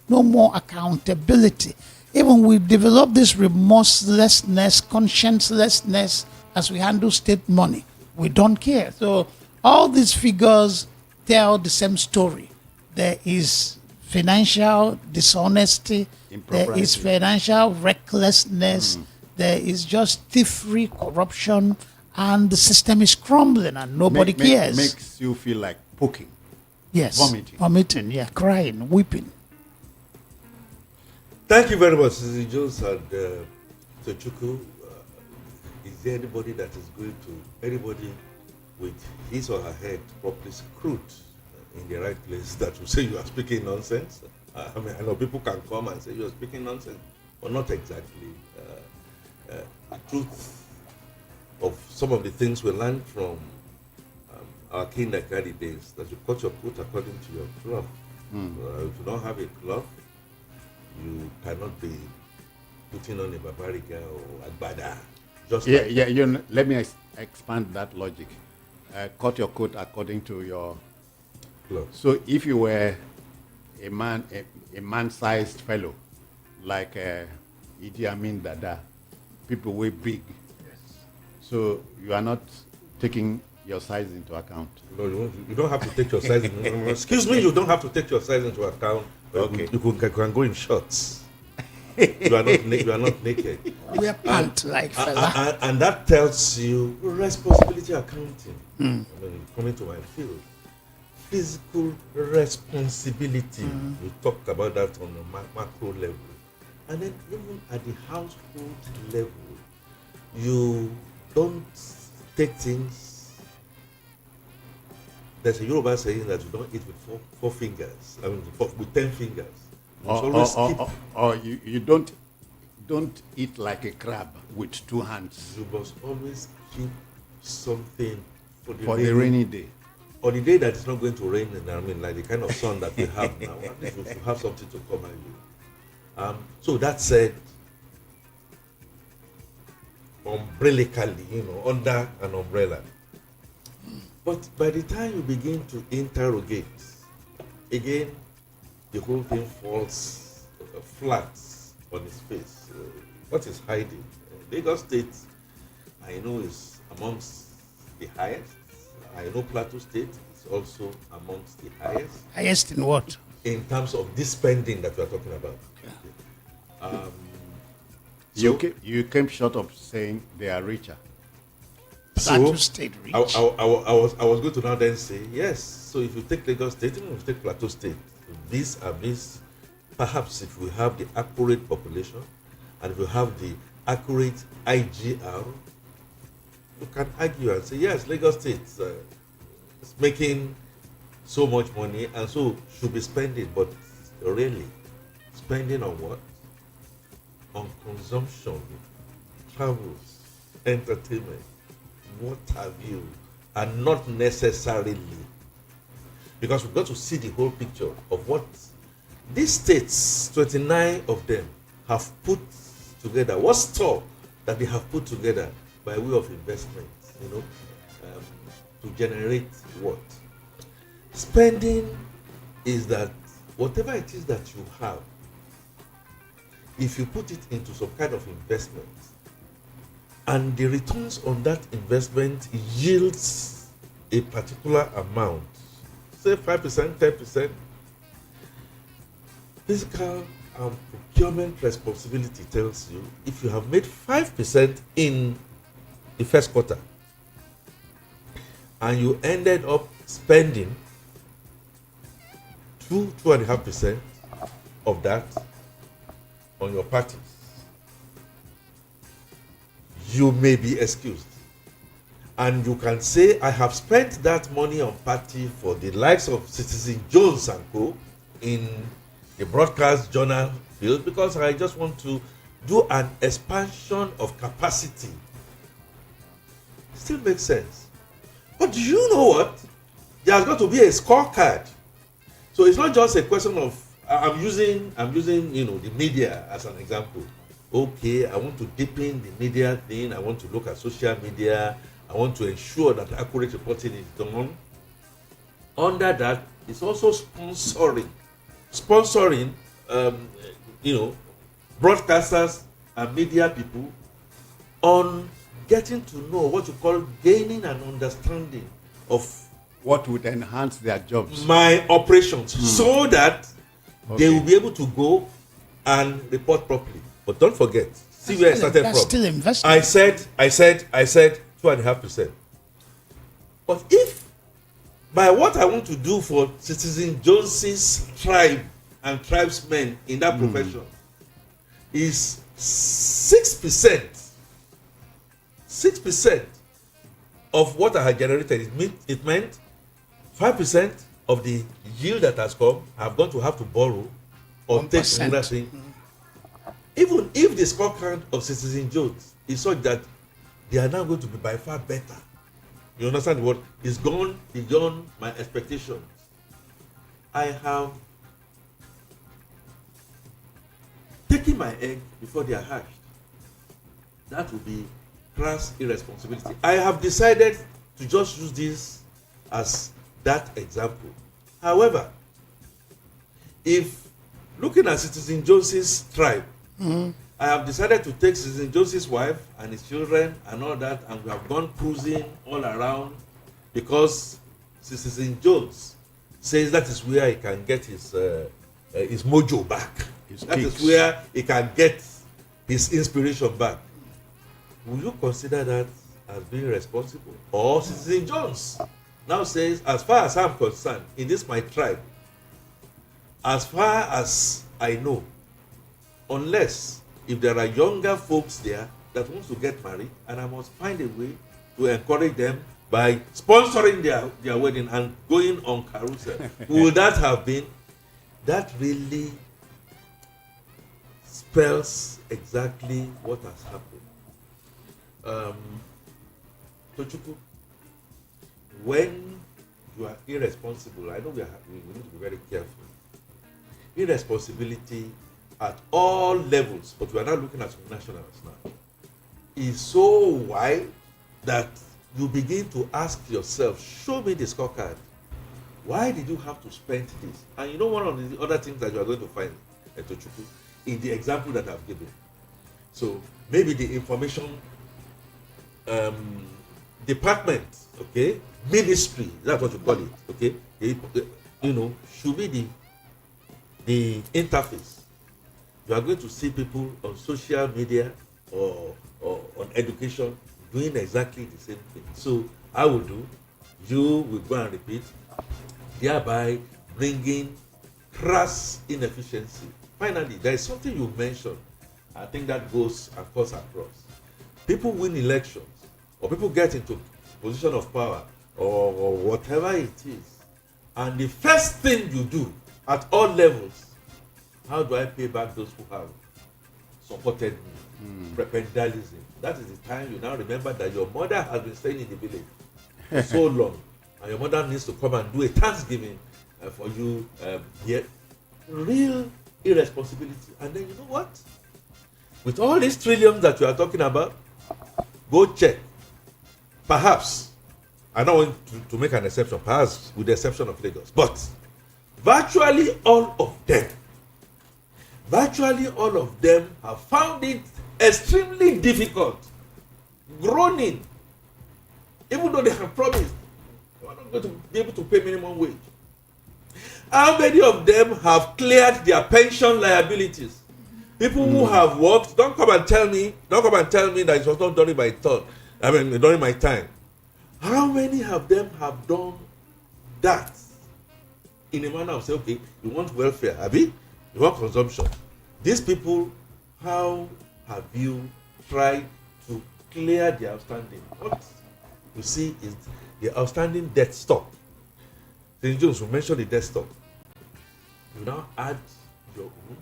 more accountability. Even we develop this remorselessness, consciencelessness as we handle state money. We don't care. So all these figures tell the same story. There is financial dishonesty, there is financial recklessness, there is just thievery, corruption, and the system is crumbling and nobody cares. Makes you feel like poking. Yes. Vomiting. Yeah, crying, weeping. Thank you very much, Sisi Jones and Tochukwu. Is there anybody that is going to, anybody with his or her head properly screwed in the right place that will say you are speaking nonsense? I mean, I know people can come and say you are speaking nonsense, but not exactly. The truth of some of the things we learned from our kindergarten days, that you cut your coat according to your cloth. If you don't have a cloth, you cannot be putting on a babariga or agbada. Let me expand that logic. Cut your coat according to your cloth. So if you were a man-sized fellow, like Idi Amin Dada, people way big. Yes. So you are not taking your size into account. No, you don't have to take your size into account. Excuse me, you don't have to take your size into account. Okay. You can go in shorts. You are not naked. Wear pants like fella. And that tells you responsibility accounting. I mean, coming to my field. Physical responsibility. We talked about that on a macro level. And then even at the household level, you don't take things. There's a Yoruba saying that you don't eat with four fingers. I mean, with 10 fingers. You don't eat like a crab with two hands. You must always keep something for the rainy day. Or the day that it's not going to rain, I mean, like the kind of sun that we have now, at least you have something to cover you. So that said, umbrellically, under an umbrella. But by the time you begin to interrogate, again, the whole thing falls flat on its face. What is hiding? Lagos State, I know, is amongst the highest. I know Plateau State is also amongst the highest. Highest in what? In terms of this spending that we are talking about. Okay. You came short of saying they are richer. Plateau State rich. I was going to now then say, yes, so if you take Lagos State, if you take Plateau State, perhaps if we have the accurate population and if you have the accurate IGR, you can argue and say, yes, Lagos State is making so much money and so should be spending, but really, spending on what? On consumption, travels, entertainment, what have you, and not necessarily. Because we've got to see the whole picture of what these states, 29 of them, have put together. What store that they have put together by way of investment, to generate what? Spending is that whatever it is that you have, if you put it into some kind of investment, and the returns on that investment yields a particular amount, say 5%, 10%, fiscal and procurement responsibility tells you if you have made 5% in the first quarter and you ended up spending 2.5% of that on your parties, you may be excused. And you can say, I have spent that money on party for the likes of Citizen Jones and Co. in the broadcast journal field because I just want to do an expansion of capacity. Still makes sense. But do you know what? There's got to be a scorecard. So it's not just a question of I'm using the media as an example. Okay, I want to deepen the media thing. I want to look at social media. I want to ensure that accurate reporting is done. Under that, it's also sponsoring, broadcasters and media people on getting to know what you call gaining an understanding of what would enhance their jobs, my operations, so that they will be able to go and report properly. But don't forget, see where I started from. Still investing. I said 2.5%. But if by what I want to do for Citizen Jones's tribe and tribesmen in that profession is 6%, 6% of what I had generated, it meant 5% of the yield that has come, I'm going to have to borrow or 1%. Take another thing. Even if the scorecard of Citizen Jones is such that they are now going to be by far better, you understand the word? It's gone beyond my expectations. I have taken my egg before they are hatched. That would be crass irresponsibility. I have decided to just use this as that example. However, if looking at Citizen Jones's tribe, I have decided to take Citizen Jones's wife and his children and all that, and we have gone cruising all around because Citizen Jones says that is where he can get his mojo back. That is where he can get his inspiration back. Will you consider that as being responsible? Or Citizen Jones now says, as far as I'm concerned, in this my tribe, as far as I know, unless if there are younger folks there that want to get married, and I must find a way to encourage them by sponsoring their wedding and going on carousel. Would that have been? That really spells exactly what has happened. Tochukwu, when you are irresponsible, I know we need to be very careful. Irresponsibility at all levels, but we are now looking at nationals now, is so wide that you begin to ask yourself, show me the scorecard. Why did you have to spend this? And you know one of the other things that you are going to find at Tochukwu in the example that I've given. So maybe the information department, okay, ministry, that's what you call it, okay, should be the interface. You are going to see people on social media or on education doing exactly the same thing. So I will do, you will go and repeat, thereby bringing crass inefficiency. Finally, there is something you mentioned I think that goes and cuts across. People win elections, or people get into position of power, or whatever it is, and the first thing you do at all levels, how do I pay back those who have supported me? Prebendalism. That is the time you now remember that your mother has been staying in the village for so long, and your mother needs to come and do a Thanksgiving for you here. Real irresponsibility. And then you know what? With all these trillions that you are talking about, go check. Perhaps, I don't want to make an exception, perhaps with the exception of Lagos, but virtually all of them have found it extremely difficult, groaning, even though they have promised they are not going to be able to pay minimum wage. How many of them have cleared their pension liabilities? People who have worked, don't come and tell me that it was not during my turn. During my time. How many of them have done that in a manner of say, okay, you want welfare, Abi? You want consumption. These people, how have you tried to clear the outstanding? What you see is the outstanding debt stock. St. Jones will mention the debt stock. You now add your own.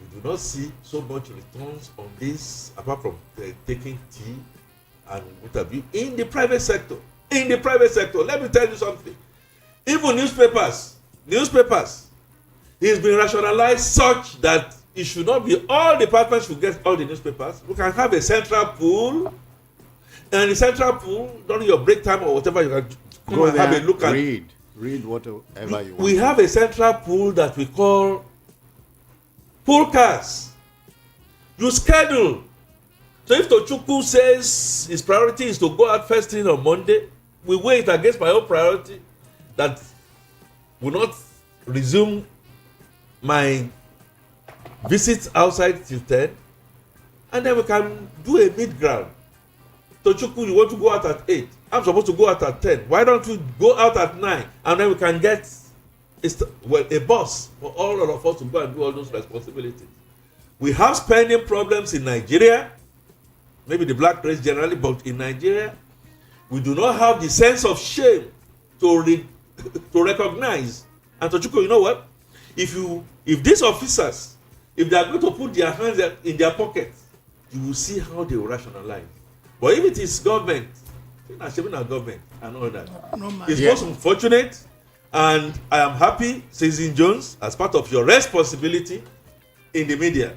You do not see so much returns on this, apart from taking tea and what have you, in the private sector. In the private sector, let me tell you something. Even newspapers, it's been rationalized such that it should not be all departments should get all the newspapers. We can have a central pool, and the central pool, during your break time or whatever, you can go and have a look at. Read whatever you want. We have a central pool that we call pool cars. You schedule. So if Tochukwu says his priority is to go out first thing on Monday, we wait against my own priority that will not resume my visits outside till 10, and then we can do a mid-ground. Tochukwu, you want to go out at 8. I'm supposed to go out at 10. Why don't you go out at 9, and then we can get a bus for all of us to go and do all those responsibilities. We have spending problems in Nigeria, maybe the black race generally, but in Nigeria, we do not have the sense of shame to recognize. And Tochukwu, you know what? If these officers, if they are going to put their hands in their pockets, you will see how they will rationalize. But if it is government, government and all that, it's most unfortunate, and I am happy, Citizen Jones, as part of your responsibility in the media,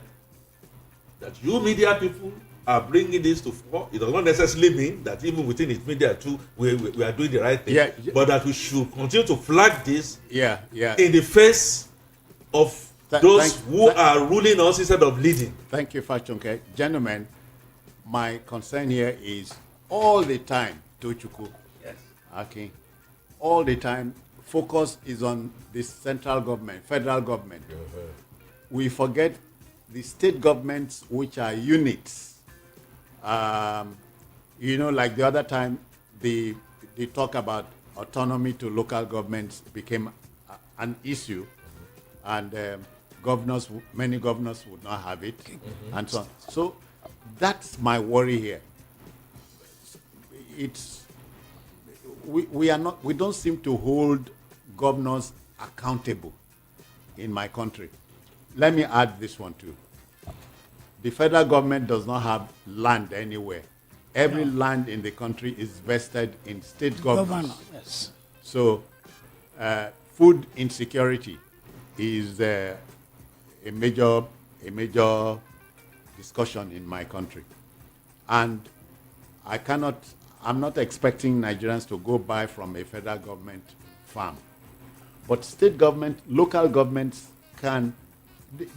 that you media people are bringing this to fore. It does not necessarily mean that even within its media too, we are doing the right thing, but that we should continue to flag this in the face of those who are ruling us instead of leading. Thank you, Fachonke. Gentlemen, my concern here is all the time, Tochukwu. Yes. Okay. All the time, focus is on the central government, federal government. We forget the state governments, which are units. Like the other time, they talk about autonomy to local governments became an issue, and many governors would not have it, and so on. So that's my worry here. We don't seem to hold governors accountable in my country. Let me add this one too. The federal government does not have land anywhere. Every land in the country is vested in state governments. Yes. So food insecurity is a major discussion in my country. And I'm not expecting Nigerians to go buy from a federal government farm. But state government, local governments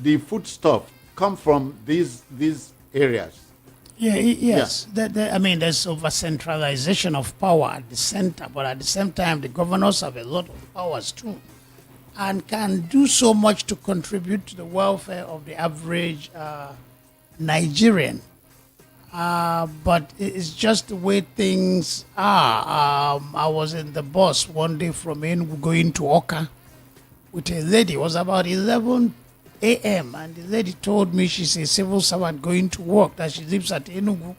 the food stuff come from these areas. Yes. There's over-centralization of power at the center, but at the same time, the governors have a lot of powers too, and can do so much to contribute to the welfare of the average Nigerian. But it's just the way things are. I was in the bus one day from Enugu going to Oka with a lady. It was about 11 a.m. and the lady told me she's a civil servant going to work, that she lives at Enugu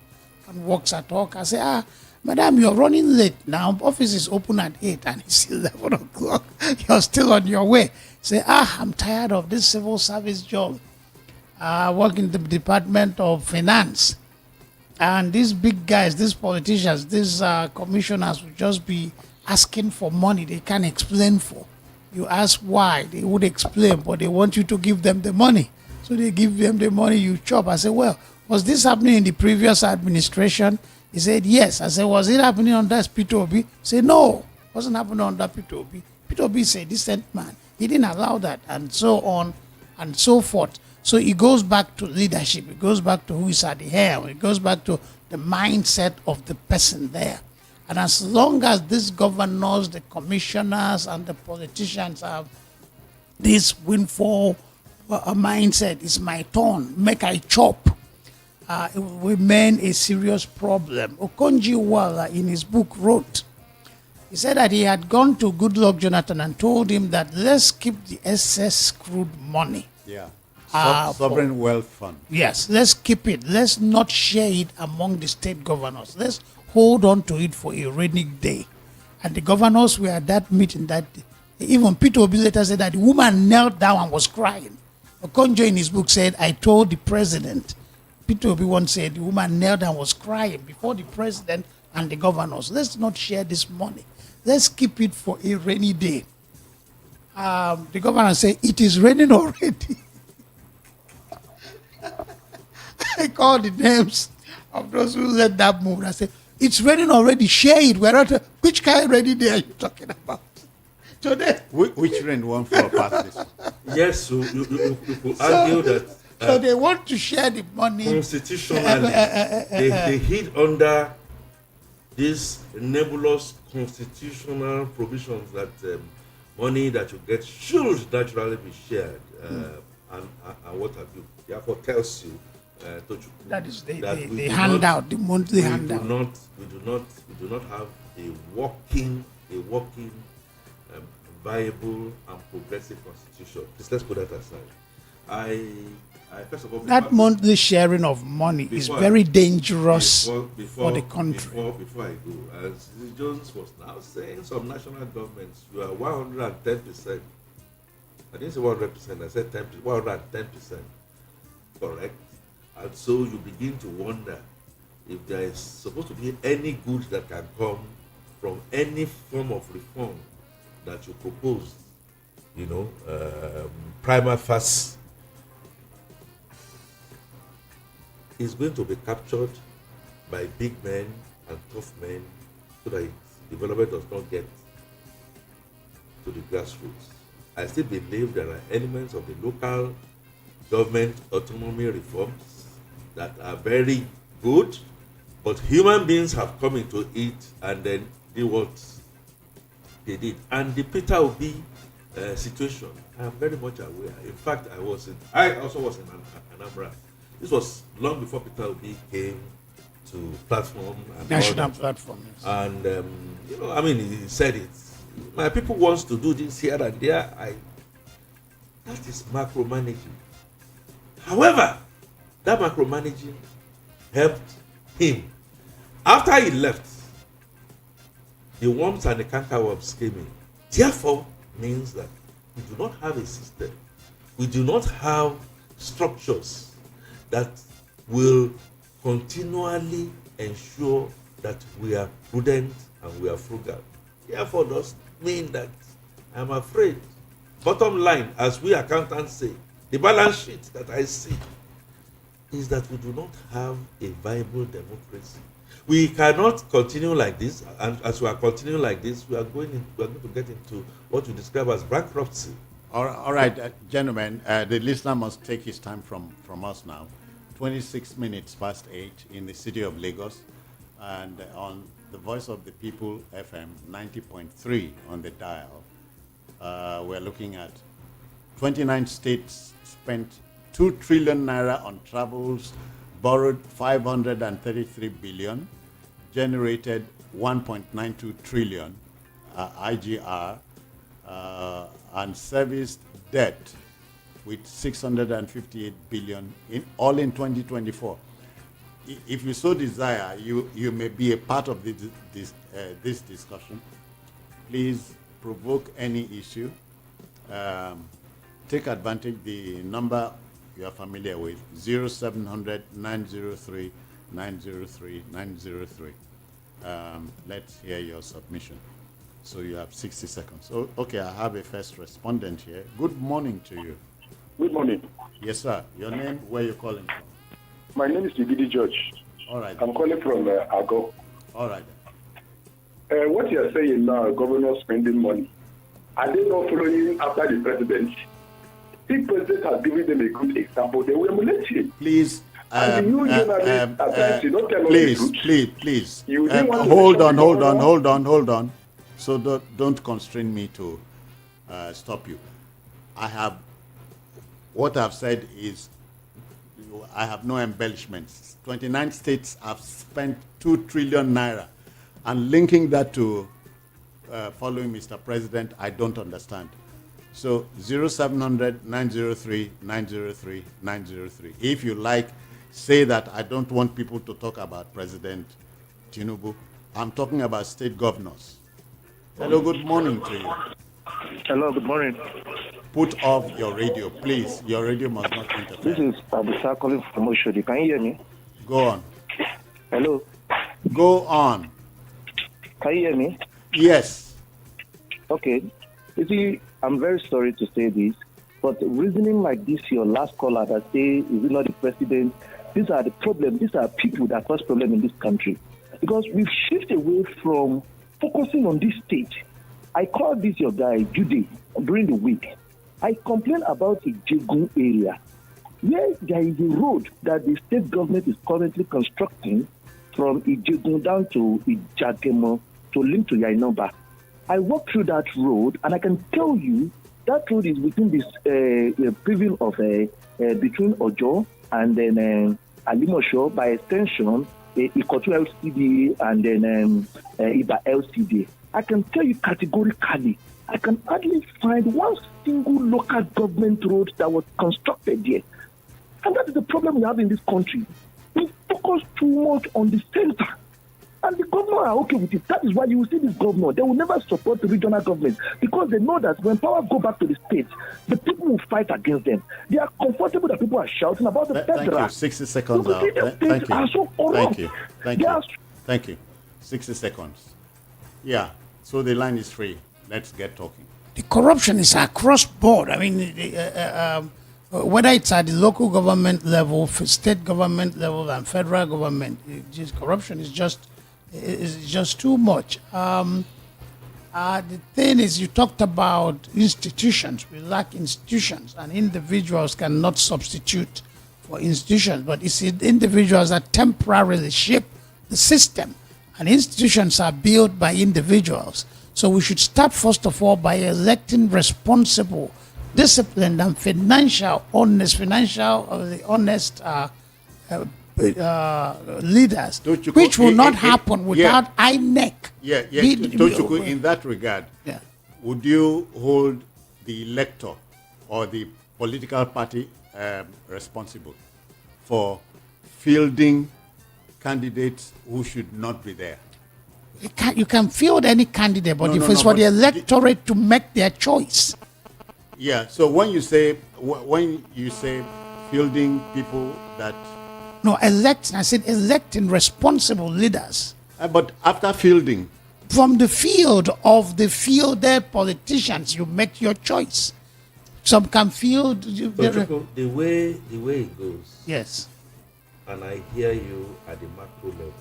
and works at Hawk. I said, madam, you're running late now. Office is open at 8 and it's 11 o'clock. You're still on your way. Say, I'm tired of this civil service job. I work in the Department of Finance. And these big guys, these politicians, these commissioners will just be asking for money they can't explain for. You ask why, they would explain, but they want you to give them the money. So they give them the money, you chop. I said, well, was this happening in the previous administration? He said, yes. I said, was it happening under P2B? He said, no, it wasn't happening under P2B. P2B is a decent man. He didn't allow that, and so on and so forth. So it goes back to leadership. It goes back to who is at the helm. It goes back to the mindset of the person there. And as long as these governors, the commissioners, and the politicians have this windfall mindset, it's my turn, make I chop, it will remain a serious problem. Okonjo-Iweala in his book wrote, he said that he had gone to Goodluck Jonathan and told him that let's keep the excess crude money. Yeah. Sovereign wealth fund. Yes, let's keep it. Let's not share it among the state governors. Let's hold on to it for a rainy day. And the governors were at that meeting that day. Even P2B later said that the woman knelt down and was crying. Okonjo in his book said, I told the president. P2B once said the woman knelt down and was crying before the president and the governors. Let's not share this money. Let's keep it for a rainy day. The governor said, it is raining already. I called the names of those who led that move. I said, it's raining already, share it. We're not, which kind of rainy day are you talking about? Today. Which rain won't fall past this? Yes, so you could argue that. So they want to share the money. Constitutionally, they hid under these nebulous constitutional provisions that money that you get should naturally be shared, and what have you. Therefore, tells you. That is the handout, the monthly handout. We do not have a working, viable and progressive constitution. Let's put that aside. I first of all, that monthly sharing of money is very dangerous for the country. Before I go, as Jones was now saying, some national governments, you are 110%. I didn't say 100%. I said 110%. Correct. And so you begin to wonder if there is supposed to be any good that can come from any form of reform that you propose, prima facie is going to be captured by big men and tough men so that development does not get to the grassroots. I still believe there are elements of the local government autonomy reforms that are very good, but human beings have come into it and then did what they did. And the Peter Obi situation, I am very much aware. In fact, I also was in Anambra. This was long before Peter Obi came to platform. And national platform. Yes. And, he said it. My people wants to do this here and there. That is macromanaging. However, that macromanaging helped him. After he left, the worms and the cankerworms came in. Therefore, means that we do not have a system. We do not have structures that will continually ensure that we are prudent and we are frugal. Therefore, does mean that I'm afraid. Bottom line, as we accountants say, the balance sheet that I see is that we do not have a viable democracy. We cannot continue like this, and as we are continuing like this, we are going to get into what we describe as bankruptcy. All right, gentlemen, the listener must take his time from us now. 26 minutes past 8 in the city of Lagos, and on the Voice of the People FM 90.3 on the dial. We're looking at 29 states spent 2 trillion naira on travels, borrowed 533 billion, generated 1.92 trillion IGR, and serviced debt with 658 billion all in 2024. If you so desire, you may be a part of this discussion. Please provoke any issue. Take advantage the number you are familiar with, 0700 903 903 903. Let's hear your submission. So you have 60 seconds. Oh, okay, I have a first respondent here. Good morning to you. Good morning. Yes, sir. Your name, where you calling from? My name is Ibidi George. All right. I'm calling from Ago. All right. What you are saying now, governor spending money, are they not following after the president? If president has given them a good example, they will emulate him. Please. And the new journalist, you don't tell us the truth. Please. You didn't want to Hold on. So don't constrain me to stop you. What I've said is, I have no embellishments. 29 states have spent 2 trillion naira, and linking that to following Mr. President, I don't understand. So 0700 903 903 903. If you like, say that I don't want people to talk about President Tinubu. I'm talking about state governors. Hello, good morning to you. Hello, good morning. Put off your radio, please. Your radio must not interfere. This is Abisa calling from Oshodi. Can you hear me? Go on. Hello? Go on. Can you hear me? Yes. Okay. You see, I'm very sorry to say this, but reasoning like this, your last caller that say, is it not the president? These are the problems. These are people that cause problem in this country. Because we've shifted away from focusing on this state. I called this your guy, Judy, during the week. I complained about the Jegun area, where there is a road that the state government is currently constructing from Ijegun down to Ijagemo to link to Yainoba. I walked through that road, and I can tell you that road is within this preview of between Ojo and then Alimosho, by extension, Ikotu LCD and then Iba LCD. I can tell you categorically, I can hardly find one single local government road that was constructed there. And that is the problem we have in this country. We focus too much on the center. And the governor are okay with it. That is why you will see this governor. They will never support the regional government because they know that when power go back to the states, the people will fight against them. They are comfortable that people are shouting about the federal. Thank you. 60 seconds out. Thank you. 60 seconds. Yeah. So the line is free. Let's get talking. The corruption is across board. I mean, whether it's at the local government level, state government level, and federal government, corruption is just too much. The thing is, you talked about institutions. We lack institutions, and individuals cannot substitute for institutions. But it's individuals that temporarily shape the system, and institutions are built by individuals. So we should start, first of all, by electing responsible, disciplined, and honest leaders, which will not happen without INEC. Tochukwu, in that regard, would you hold the elector or the political party responsible for fielding candidates who should not be there? You can field any candidate, but it's for the electorate to make their choice. Yeah. So when you say fielding people that I said electing responsible leaders. But after fielding, from the field of the fielded politicians, you make your choice. Some can field. The way it goes. Yes. And I hear you at the macro level.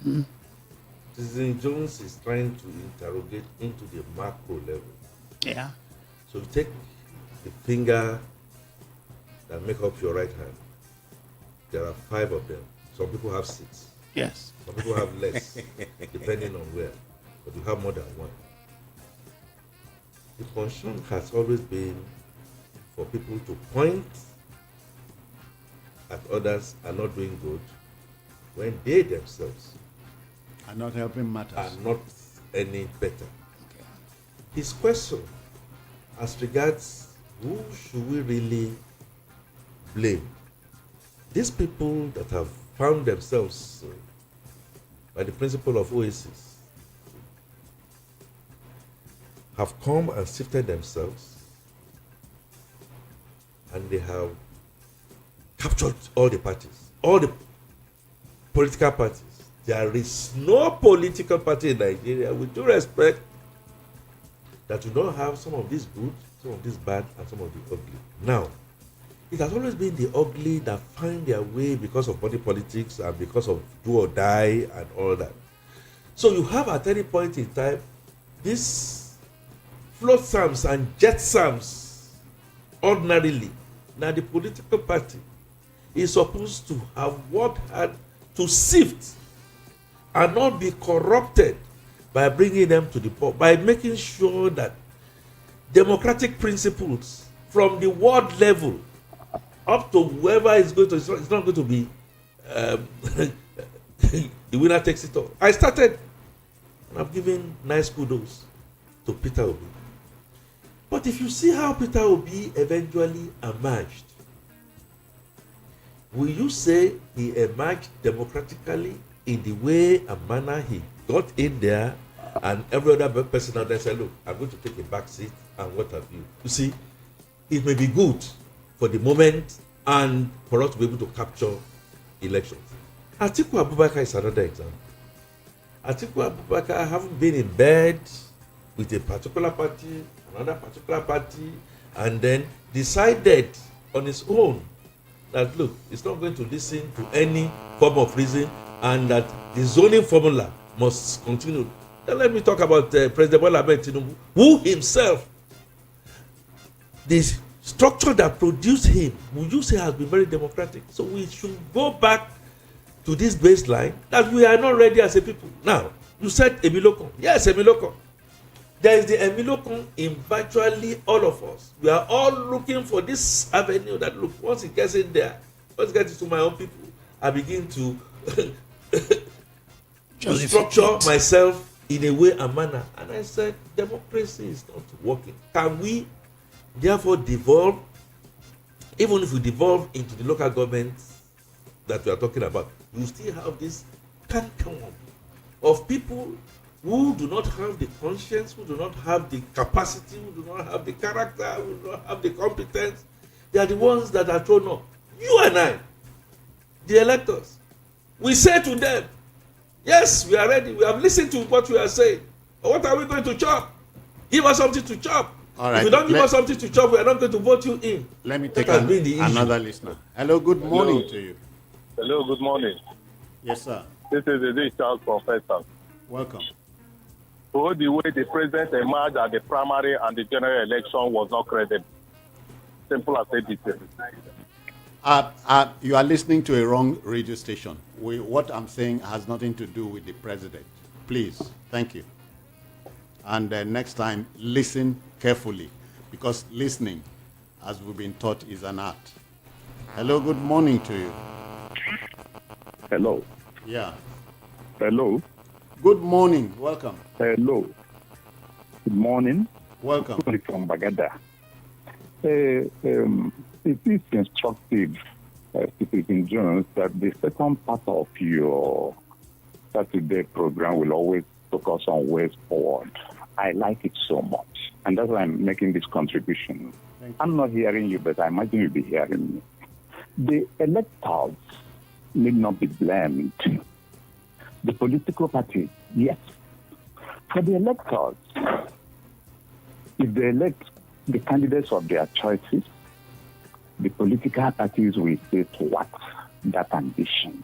Mm. Citizen Jones is trying to interrogate into the macro level. Yeah. So you take the finger that make up your right hand. There are 5 of them. Some people have 6. Yes. Some people have less, depending on where. But you have more than one. The concern has always been for people to point at others are not doing good when they themselves are not helping matters, are not any better. Okay. His question as regards who should we really blame? These people that have found themselves by the principle of oasis have come and sifted themselves, and they have captured all the parties, all the political parties. There is no political party in Nigeria, with due respect, that do not have some of this good, some of this bad, and some of the ugly. Now, it has always been the ugly that find their way because of body politics and because of do or die and all that. So you have at any point in time these flotsams and jetsams ordinarily. Now the political party is supposed to have worked hard to sift and not be corrupted by bringing them to the point, by making sure that democratic principles from the world level up to whoever is going to, it's not going to be the winner takes it all. I started, and I've given nice kudos to Peter Obi. But if you see how Peter Obi eventually emerged, will you say he emerged democratically in the way and manner he got in there, and every other person out there said, look, I'm going to take a back seat and what have you? You see, it may be good for the moment and for us to be able to capture elections. Atiku Abubakar is another example. Atiku Abubakar haven't been in bed with a particular party, another particular party, and then decided on his own that, look, it's not going to listen to any form of reason, and that the zoning formula must continue. Then let me talk about President Bola Ahmed Tinubu, who himself, the structure that produced him, would you say has been very democratic? So we should go back to this baseline that we are not ready as a people. Now, you said Emilokun. Yes, Emilokun. There is the Emilokun in virtually all of us. We are all looking for this avenue that, look, once it gets in there, once it gets into my own people, I begin to structure myself in a way and manner. And I said, democracy is not working. Can we therefore devolve, even if we devolve into the local governments that we are talking about, you still have this continuum of people who do not have the conscience, who do not have the capacity, who do not have the character, who do not have the competence. They are the ones that are thrown up. You and I, the electors, we say to them, yes, we are ready. We have listened to what we are saying. But what are we going to chop? Give us something to chop. All right. If you don't give us something to chop, we are not going to vote you in. Let me take another listener. Hello, good morning to you. Hello, good morning. Yes, sir. This is the digital professor. Welcome. So the way the president emerged at the primary and the general election was not credible. Simple as ABC. You are listening to a wrong radio station. What I'm saying has nothing to do with the president. Please, thank you. And next time, listen carefully, because listening, as we've been taught, is an art. Hello, good morning to you. Hello. Yeah. Hello. Good morning. Welcome. Hello. Good morning. Welcome. From Bagada. It is instructive, Citizen Jones, that the second part of your Saturday program will always focus on ways forward. I like it so much, and that's why I'm making this contribution. I'm not hearing you, but I imagine you'll be hearing me. The electors need not be blamed. The political parties, yes. For the electors, if they elect the candidates of their choices, the political parties will say thwart that ambition.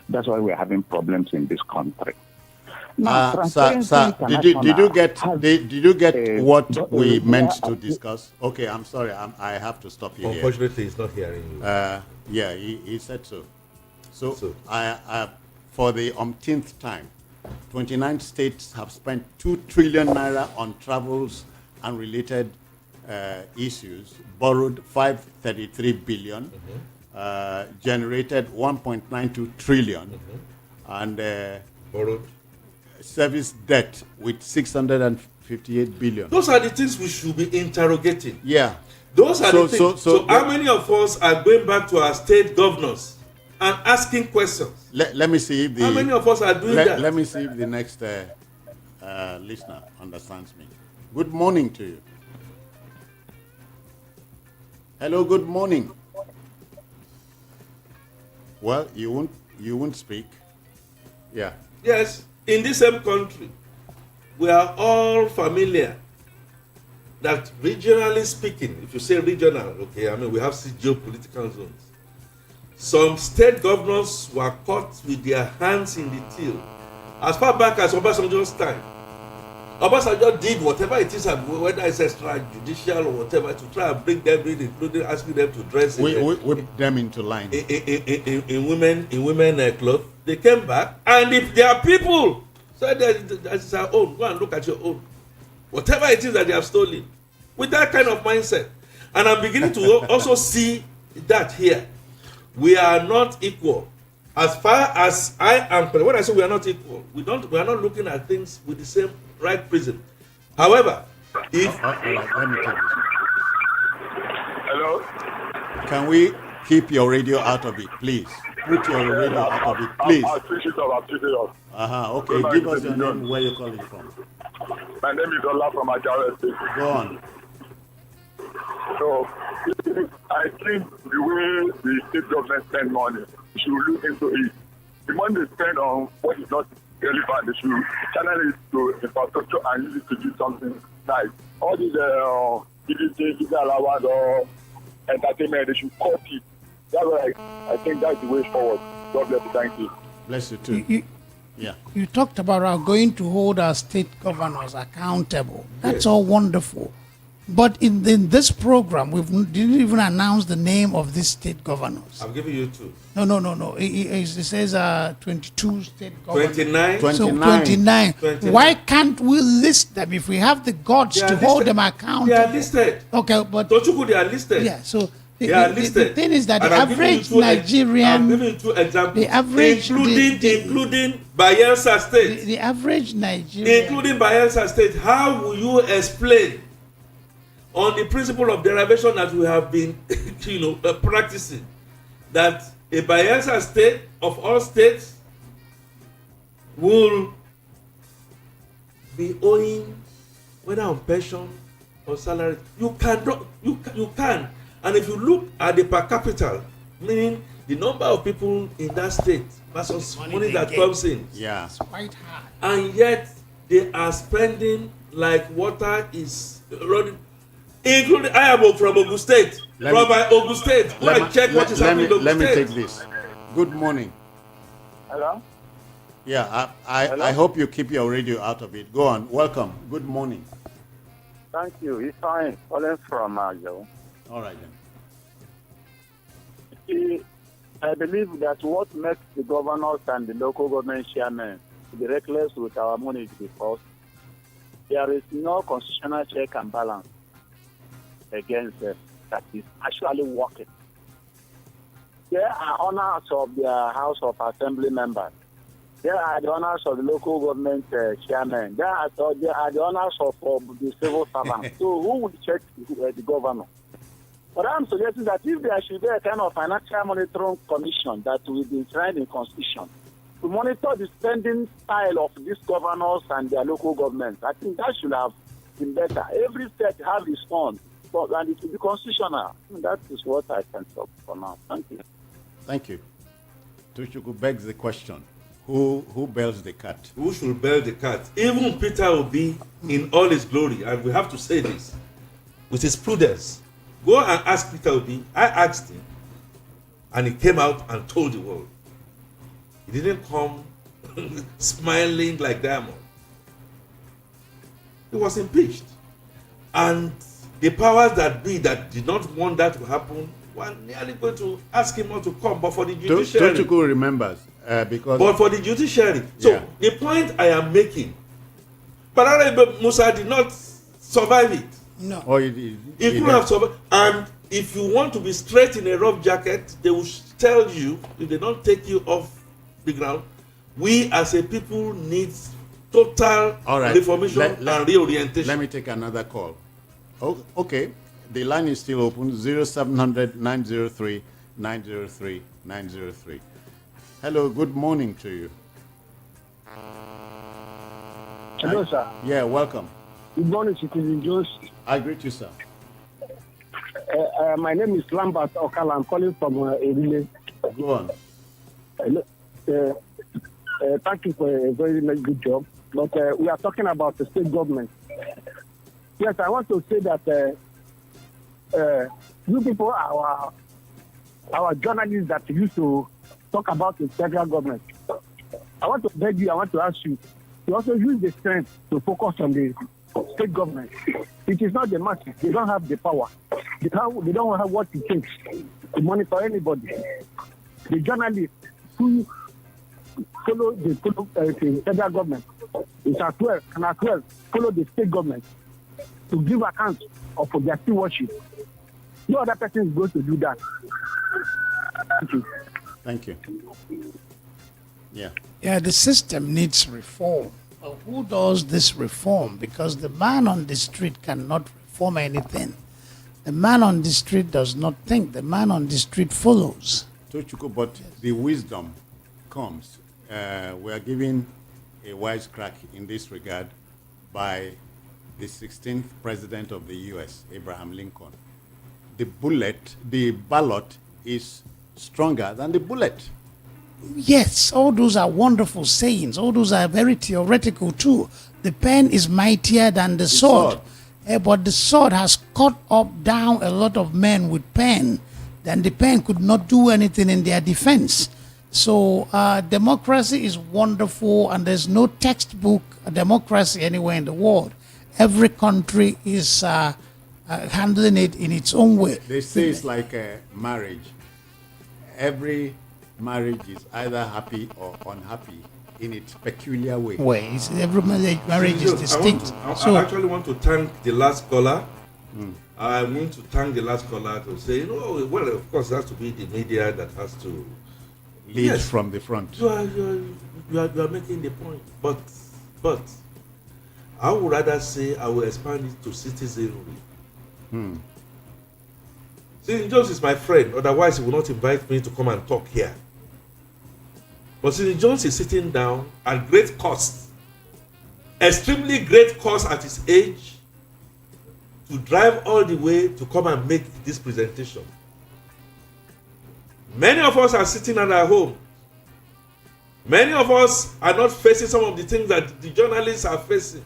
That's why we're having problems in this country. Now, sir, did you get what we meant to discuss? Okay, I'm sorry, I have to stop you. Unfortunately, he's not hearing you. Yeah, he said so. So I for the umpteenth time, 29 states have spent 2 trillion naira on travels and related issues, borrowed 533 billion, generated 1.92 trillion, and borrowed service debt with 658 billion. Those are the things we should be interrogating. Yeah. Those are the things. So how many of us are going back to our state governors and asking questions? Let me see if how many of us are doing that? Let me see if the next listener understands me. Good morning to you. Hello, good morning. Well, you won't speak. Yeah. Yes, in this same country, we are all familiar that regionally speaking, if you say regional, okay, I mean, we have geopolitical zones. Some state governors were caught with their hands in the till. As far back as Obasanjo's time, Obasanjo did whatever it is, whether it's extrajudicial or whatever, to try and bring them in, including asking them to dress whip them into line in women clothes. They came back, and if there are people said that is our own, go and look at your own, whatever it is that they have stolen, with that kind of mindset. And I'm beginning to also see that here we are not equal. As far as I am, when I say we are not equal, we are not looking at things with the same right prism. However, if let me take this. Hello? Can we keep your radio out of it, please? Put your radio out of it, please. I'll switch it up. Okay, give us your name, where you're calling from. My name is Ola from Ajara State. Go on. So, I think the way the state government spend money, we should look into it. The money they spend on what is not relevant, they should channel it to infrastructure and use it to do something nice. All these allowance or entertainment, they should cut it. That's why I think that's the way forward. God bless you. Thank you. Bless you too. You talked about our going to hold our state governors accountable. That's all wonderful. But in this program, we didn't even announce the name of these state governors. I'm giving you two. No. It says 22 state governors. 29. So 29. Why can't we list them if we have the guts to hold them accountable? They are listed. Okay, but don't you go? They are listed. Yeah. So they are listed. The thing is that the average Nigerian, I'm giving you two examples. The average, including Bayelsa State. The average Nigerian, including Bayelsa State. How will you explain, on the principle of derivation that we have been, practicing, that a Bayelsa State of all states will be owing, whether on pension or salary? You can. And if you look at the per capita, meaning the number of people in that state versus money that comes in, it's quite high. And yet they are spending like water is running. Including, I am from Ogun State. From my Ogun State. Go and check what is happening in Ogun State. Let me take this. Good morning. Hello? Yeah, I hope you keep your radio out of it. Go on. Welcome. Good morning. Thank you. It's fine. Calling from Joe. All right then. I believe that what makes the governors and the local government chairmen to be reckless with our money is because there is no constitutional check and balance against them that is actually working. There are owners of their House of Assembly members. There are the owners of the local government chairman. There are the owners of the civil servants. So who would check the governor? But I'm suggesting that if there should be a kind of financial monitoring commission that will be enshrined in Constitution to monitor the spending style of these governors and their local governments, I think that should have been better. Every state have its own. And it will be constitutional. That is what I can talk for now. Thank you. Thank you. Tuchuku begs the question: Who bails the cat? Who should bail the cat? Even Peter Obi, in all his glory, and we have to say this, with his prudence. Go and ask Peter Obi. I asked him, and he came out and told the world. He didn't come smiling like diamond. He was impeached, and the powers that be that did not want that to happen were nearly going to ask him not to come, but for the judiciary. Tuchuku remembers because. But for the judiciary. So the point I am making, Balarabe Musa did not survive it. No. Oh, he couldn't have survived. And if you want to be straight in a rough jacket, they will tell you, if they don't take you off the ground, we as a people need total reformation and reorientation. Let me take another call. Oh, okay. the line is still open. 0700 903 903 903. Hello, good morning to you. Hello, sir. Yeah, welcome. Good morning, Citizen Jones. I greet you, sir. My name is Lambert Okala. I'm calling from Ebile. Go on. Thank you for a very good job. But we are talking about the state government. Yes, I want to say that you people are our journalists that used to talk about the federal government. I want to beg you, I want to ask you to also use the strength to focus on the state government. It is not the masses. They don't have the power. They don't have what it takes to monitor anybody. The journalists who follow the federal government is as well follow the state government to give account of their stewardship. No other person is going to do that. Thank you. Thank you. Yeah. Yeah, the system needs reform. But who does this reform? Because the man on the street cannot reform anything. The man on the street does not think. The man on the street follows. Tochuko, but the wisdom comes. We are giving a wisecrack in this regard by the 16th president of the U.S., Abraham Lincoln. The ballot is stronger than the bullet. Yes, all those are wonderful sayings. All those are very theoretical too. The pen is mightier than the sword. But the sword has cut up down a lot of men with pen. Then the pen could not do anything in their defense. So democracy is wonderful, and there's no textbook democracy anywhere in the world. Every country is handling it in its own way. They say it's like a marriage. Every marriage is either happy or unhappy in its peculiar way. Every marriage is distinct. I actually want to thank the last caller. I want to thank the last caller to say, well, of course, it has to be the media that has to lead from the front. You are making the point. But I would rather say I will expand it to citizenry. Citizen Jones is my friend, otherwise he will not invite me to come and talk here. But Citizen Jones is sitting down at great cost, extremely great cost at his age, to drive all the way to come and make this presentation. Many of us are sitting at our home. Many of us are not facing some of the things that the journalists are facing.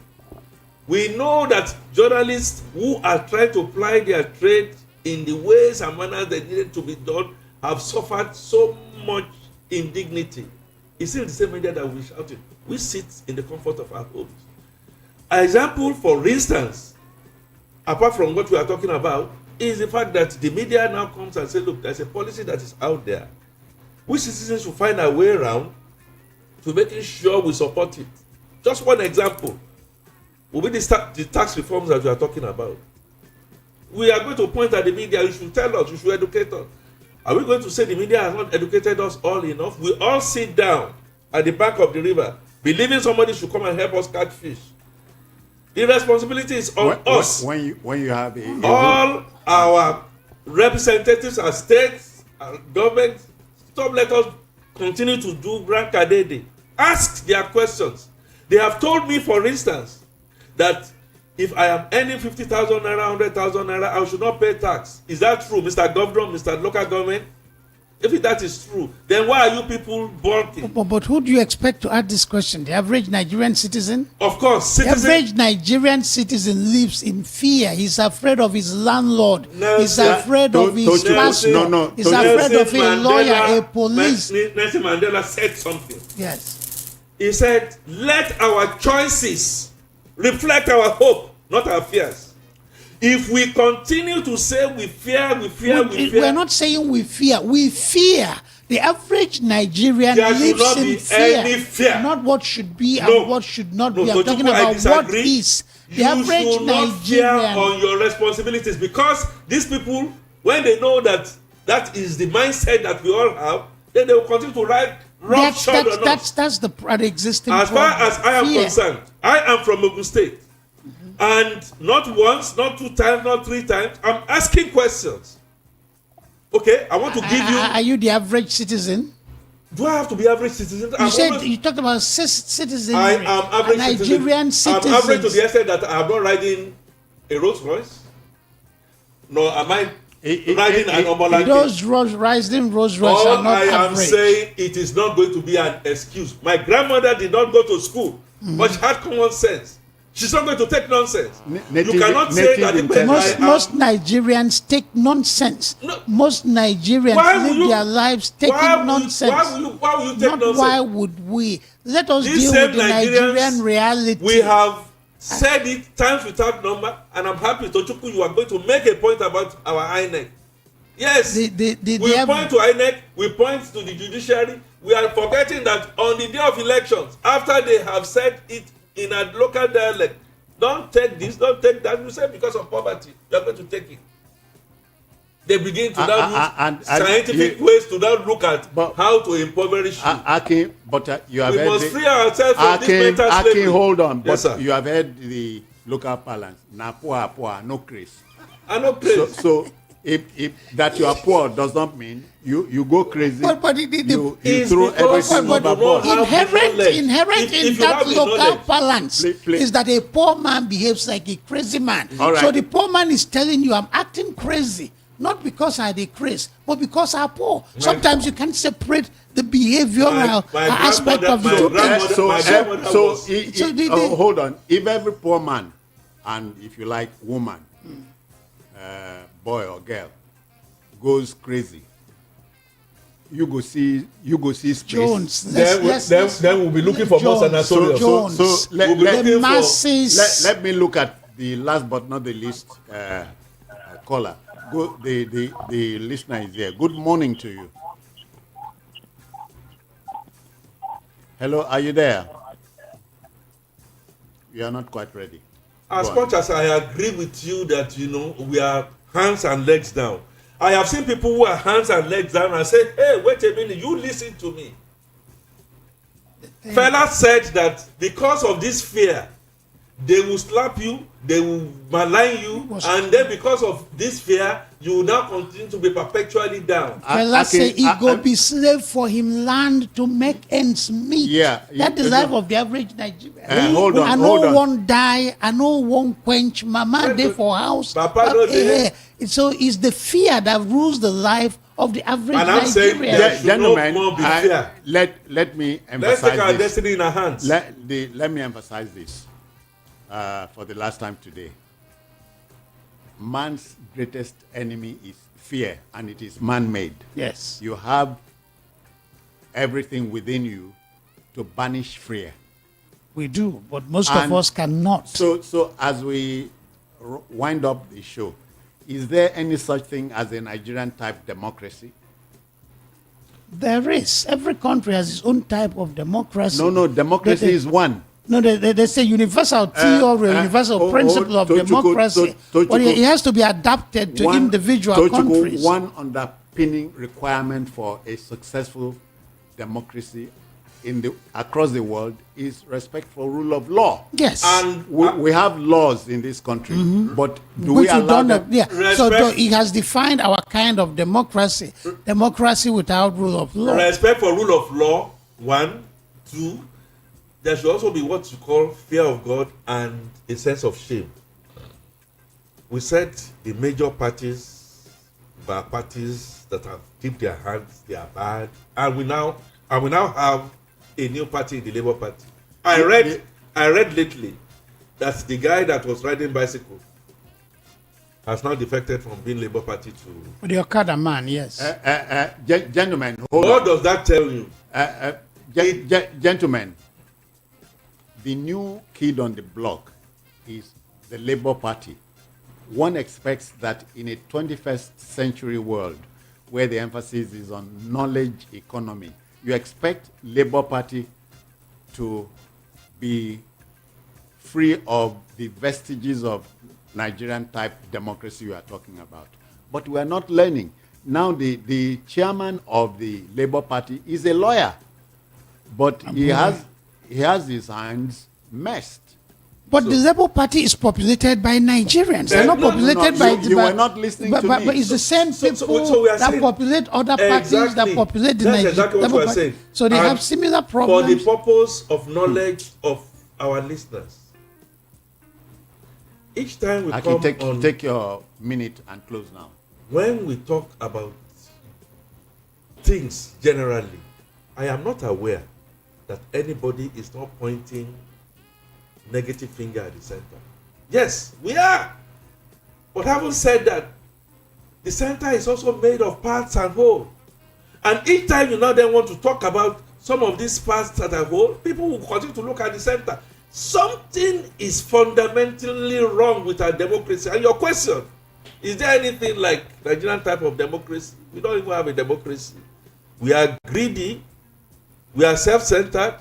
We know that journalists who are trying to apply their trade in the ways and manners that needed to be done have suffered so much indignity. It's still the same media that we shouted. We sit in the comfort of our homes. An example, for instance, apart from what we are talking about, is the fact that the media now comes and says, look, there's a policy that is out there. We citizens should find our way around to making sure we support it. Just one example will be the tax reforms that we are talking about. We are going to point at the media. You should tell us, you should educate us. Are we going to say the media has not educated us all enough? We all sit down at the bank of the river, believing somebody should come and help us catch fish. The responsibility is on us. When you have all our representatives as states, governments, stop let us continue to do grand cadede. Ask their questions. They have told me, for instance, that if I am earning 50,000 naira, 100,000 naira, I should not pay tax. Is that true, Mr. Governor, Mr. Local Government? If that is true, then why are you people balking? But who do you expect to ask this question? The average Nigerian citizen? Of course, The average Nigerian citizen lives in fear. He's afraid of his landlord. He's afraid of his pastor. He's afraid of a lawyer, a police. Nelson Mandela said something. Yes. He said, let our choices reflect our hope, not our fears. If we continue to say we fear, we're not saying we fear. We fear. The average Nigerian lives in fear. Not what should be and what should not be. I'm talking about what is. The average Nigerian fear on your responsibilities, because these people, when they know that that is the mindset that we all have, then they will continue to ride roughshod on us. That's the existing As far as I am concerned, I am from Ogun State. And not once, not 2 times, not 3 times. I'm asking questions. Okay, I want to give you. Are you the average citizen? Do I have to be average citizen? You talked about citizenry. I am average Nigerian citizen. I'm average to the extent that I am not riding a Rolls Royce. Nor am I riding an Omolanke. Those riding Rolls Royce All are not I am average. saying, it is not going to be an excuse. My grandmother did not go to school, but she had common sense. She's not going to take nonsense. You cannot say that most Nigerians take nonsense. No. Most Nigerians live their lives taking nonsense. Why will you take nonsense? Why would we? Let us These deal same with the Nigerian reality. We have said it times without number, and I'm happy, Tochukwu, you are going to make a point about our INEC. Yes, we point to INEC, we point to the judiciary. We are forgetting that on the day of elections, after they have said it in a local dialect, don't take this, don't take that. You say because of poverty, you are going to take it. They begin to now use scientific ways to now look at how to impoverish you. You have we must free ourselves from this mental slavery. Hold on, yes, but you have heard the local parlance. Na poor, no Chris. I no craze. So if that you are poor does not mean you go crazy. But you throw everything overboard. Inherent in that local balance is that a poor man behaves like a crazy man. Right. So the poor man is telling you, I'm acting crazy, not because I had craze, but because I'm poor. Sometimes you can separate the behavioral aspect of the two things. Hold on. If every poor man, and if you like, woman, boy or girl, goes crazy, you go see space. Jones. Then we'll be looking for more sanatoriums. So let me look at the last but not the least caller. The listener is here. Good morning to you. Hello, are you there? You are not quite ready. As much as I agree with you that, we are hands and legs down, I have seen people who are hands and legs down and say, hey, wait a minute, you listen to me. Fella said that because of this fear, they will slap you, they will malign you, and then because of this fear, you will now continue to be perpetually down. Fella say he go be slave for him land to make ends meet. That is life of the average Nigerian. Hold on. One die, I know one quench, mama dey for house. So it's the fear that rules the life of the average and I'm Nigerian. saying, gentlemen, let me emphasize let's take our this. destiny in our hands. Let me emphasize this for the last time today. Man's greatest enemy is fear, and it is man-made. Yes. You have everything within you to banish fear. We do, but most of us cannot. So as we wind up the show, is there any such thing as a Nigerian type democracy? There is. Every country has its own type of democracy. No, democracy is one. No, they say universal theory, universal principle of democracy. But it has to be adapted to individual countries. One underpinning requirement for a successful democracy across the world is respect for rule of law. Yes. And we have laws in this country, but do we allow them? So it has defined our kind of democracy. Democracy without rule of law. Respect for rule of law, 1, 2. There should also be what you call fear of God and a sense of shame. We said the major parties were parties that have dipped their hands, they are bad, and we now have a new party, the Labour Party. I read lately that the guy that was riding bicycle has now defected from being Labour Party to the Okada man. Yes. Gentlemen, hold what on. Does that tell you? Gentlemen, the new kid on the block is the Labour Party. One expects that in a 21st century world where the emphasis is on knowledge economy, you expect Labour Party to be free of the vestiges of Nigerian type democracy you are talking about. But we are not learning. Now the chairman of the Labour Party is a lawyer, but he has his hands messed But the Labour Party is populated by Nigerians. They're not populated by... You were not listening to me. But it's the same people that populate other parties that populate the Nigerian exactly what Labour we're saying. So they have similar problems. For the purpose of knowledge of our listeners, each time we take your minute and close now. When we talk about things generally, I am not aware that anybody is not pointing negative finger at the center. Yes, we are. But having said that, the center is also made of parts and whole. And each time you now then want to talk about some of these parts that are whole, people will continue to look at the center. Something is fundamentally wrong with our democracy. And your question, is there anything like Nigerian type of democracy? We don't even have a democracy. We are greedy. We are self-centered.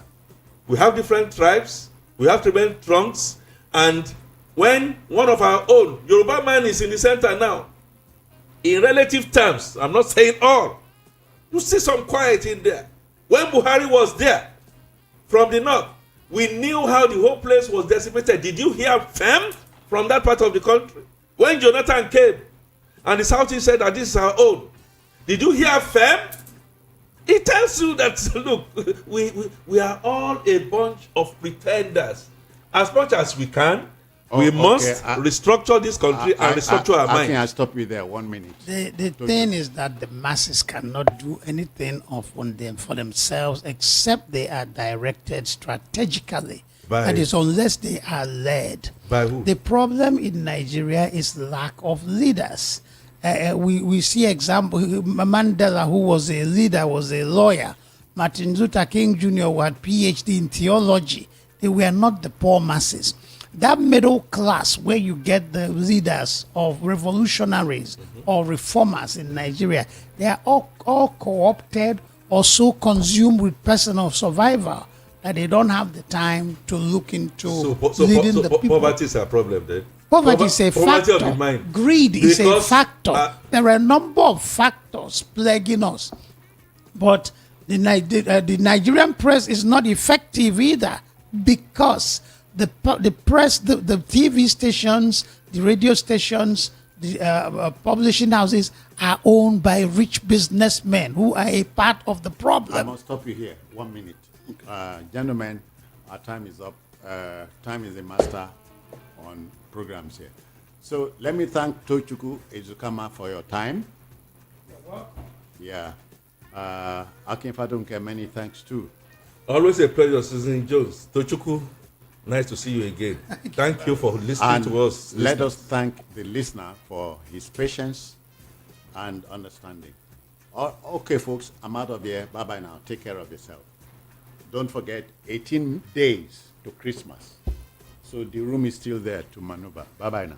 We have different tribes. We have different trunks. And when one of our own, Yoruba man, is in the center now, in relative terms, I'm not saying all, you see some quiet in there. When Buhari was there, from the north, we knew how the whole place was decimated. Did you hear fem from that part of the country? When Jonathan came, and the Southeast said that this is our own, did you hear fem? It tells you that, look, we are all a bunch of pretenders. As much as we can, we must restructure this country and restructure our mind. Can I stop you there 1 minute? The thing is that the masses cannot do anything for themselves except they are directed strategically. That is, unless they are led. By who? The problem in Nigeria is lack of leaders. We see example, Mandela, who was a leader, was a lawyer. Martin Luther King Jr., who had PhD in theology. They were not the poor masses. That middle class where you get the leaders of revolutionaries or reformers in Nigeria, they are all co-opted or so consumed with personal survival that they don't have the time to look into leading the people. Poverty is a problem then? Poverty is a factor. Of the mind. Greed is a factor. There are a number of factors plaguing us. But the Nigerian press is not effective either, because the press, the TV stations, the radio stations, the publishing houses are owned by rich businessmen who are a part of the problem. I must stop you here. 1 minute. Gentlemen, our time is up. Time is a master on programs here. So let me thank Tochukwu Ezukama for your time. Yeah. Akin Fadunke, many thanks too. Always a pleasure, Susan Jones. Tochukwu, nice to see you again. Thank you for listening to us. Let us thank the listener for his patience and understanding. Okay, folks, I'm out of here. Bye-bye now. Take care of yourself. Don't forget, 18 days to Christmas. So the room is still there to maneuver. Bye-bye now.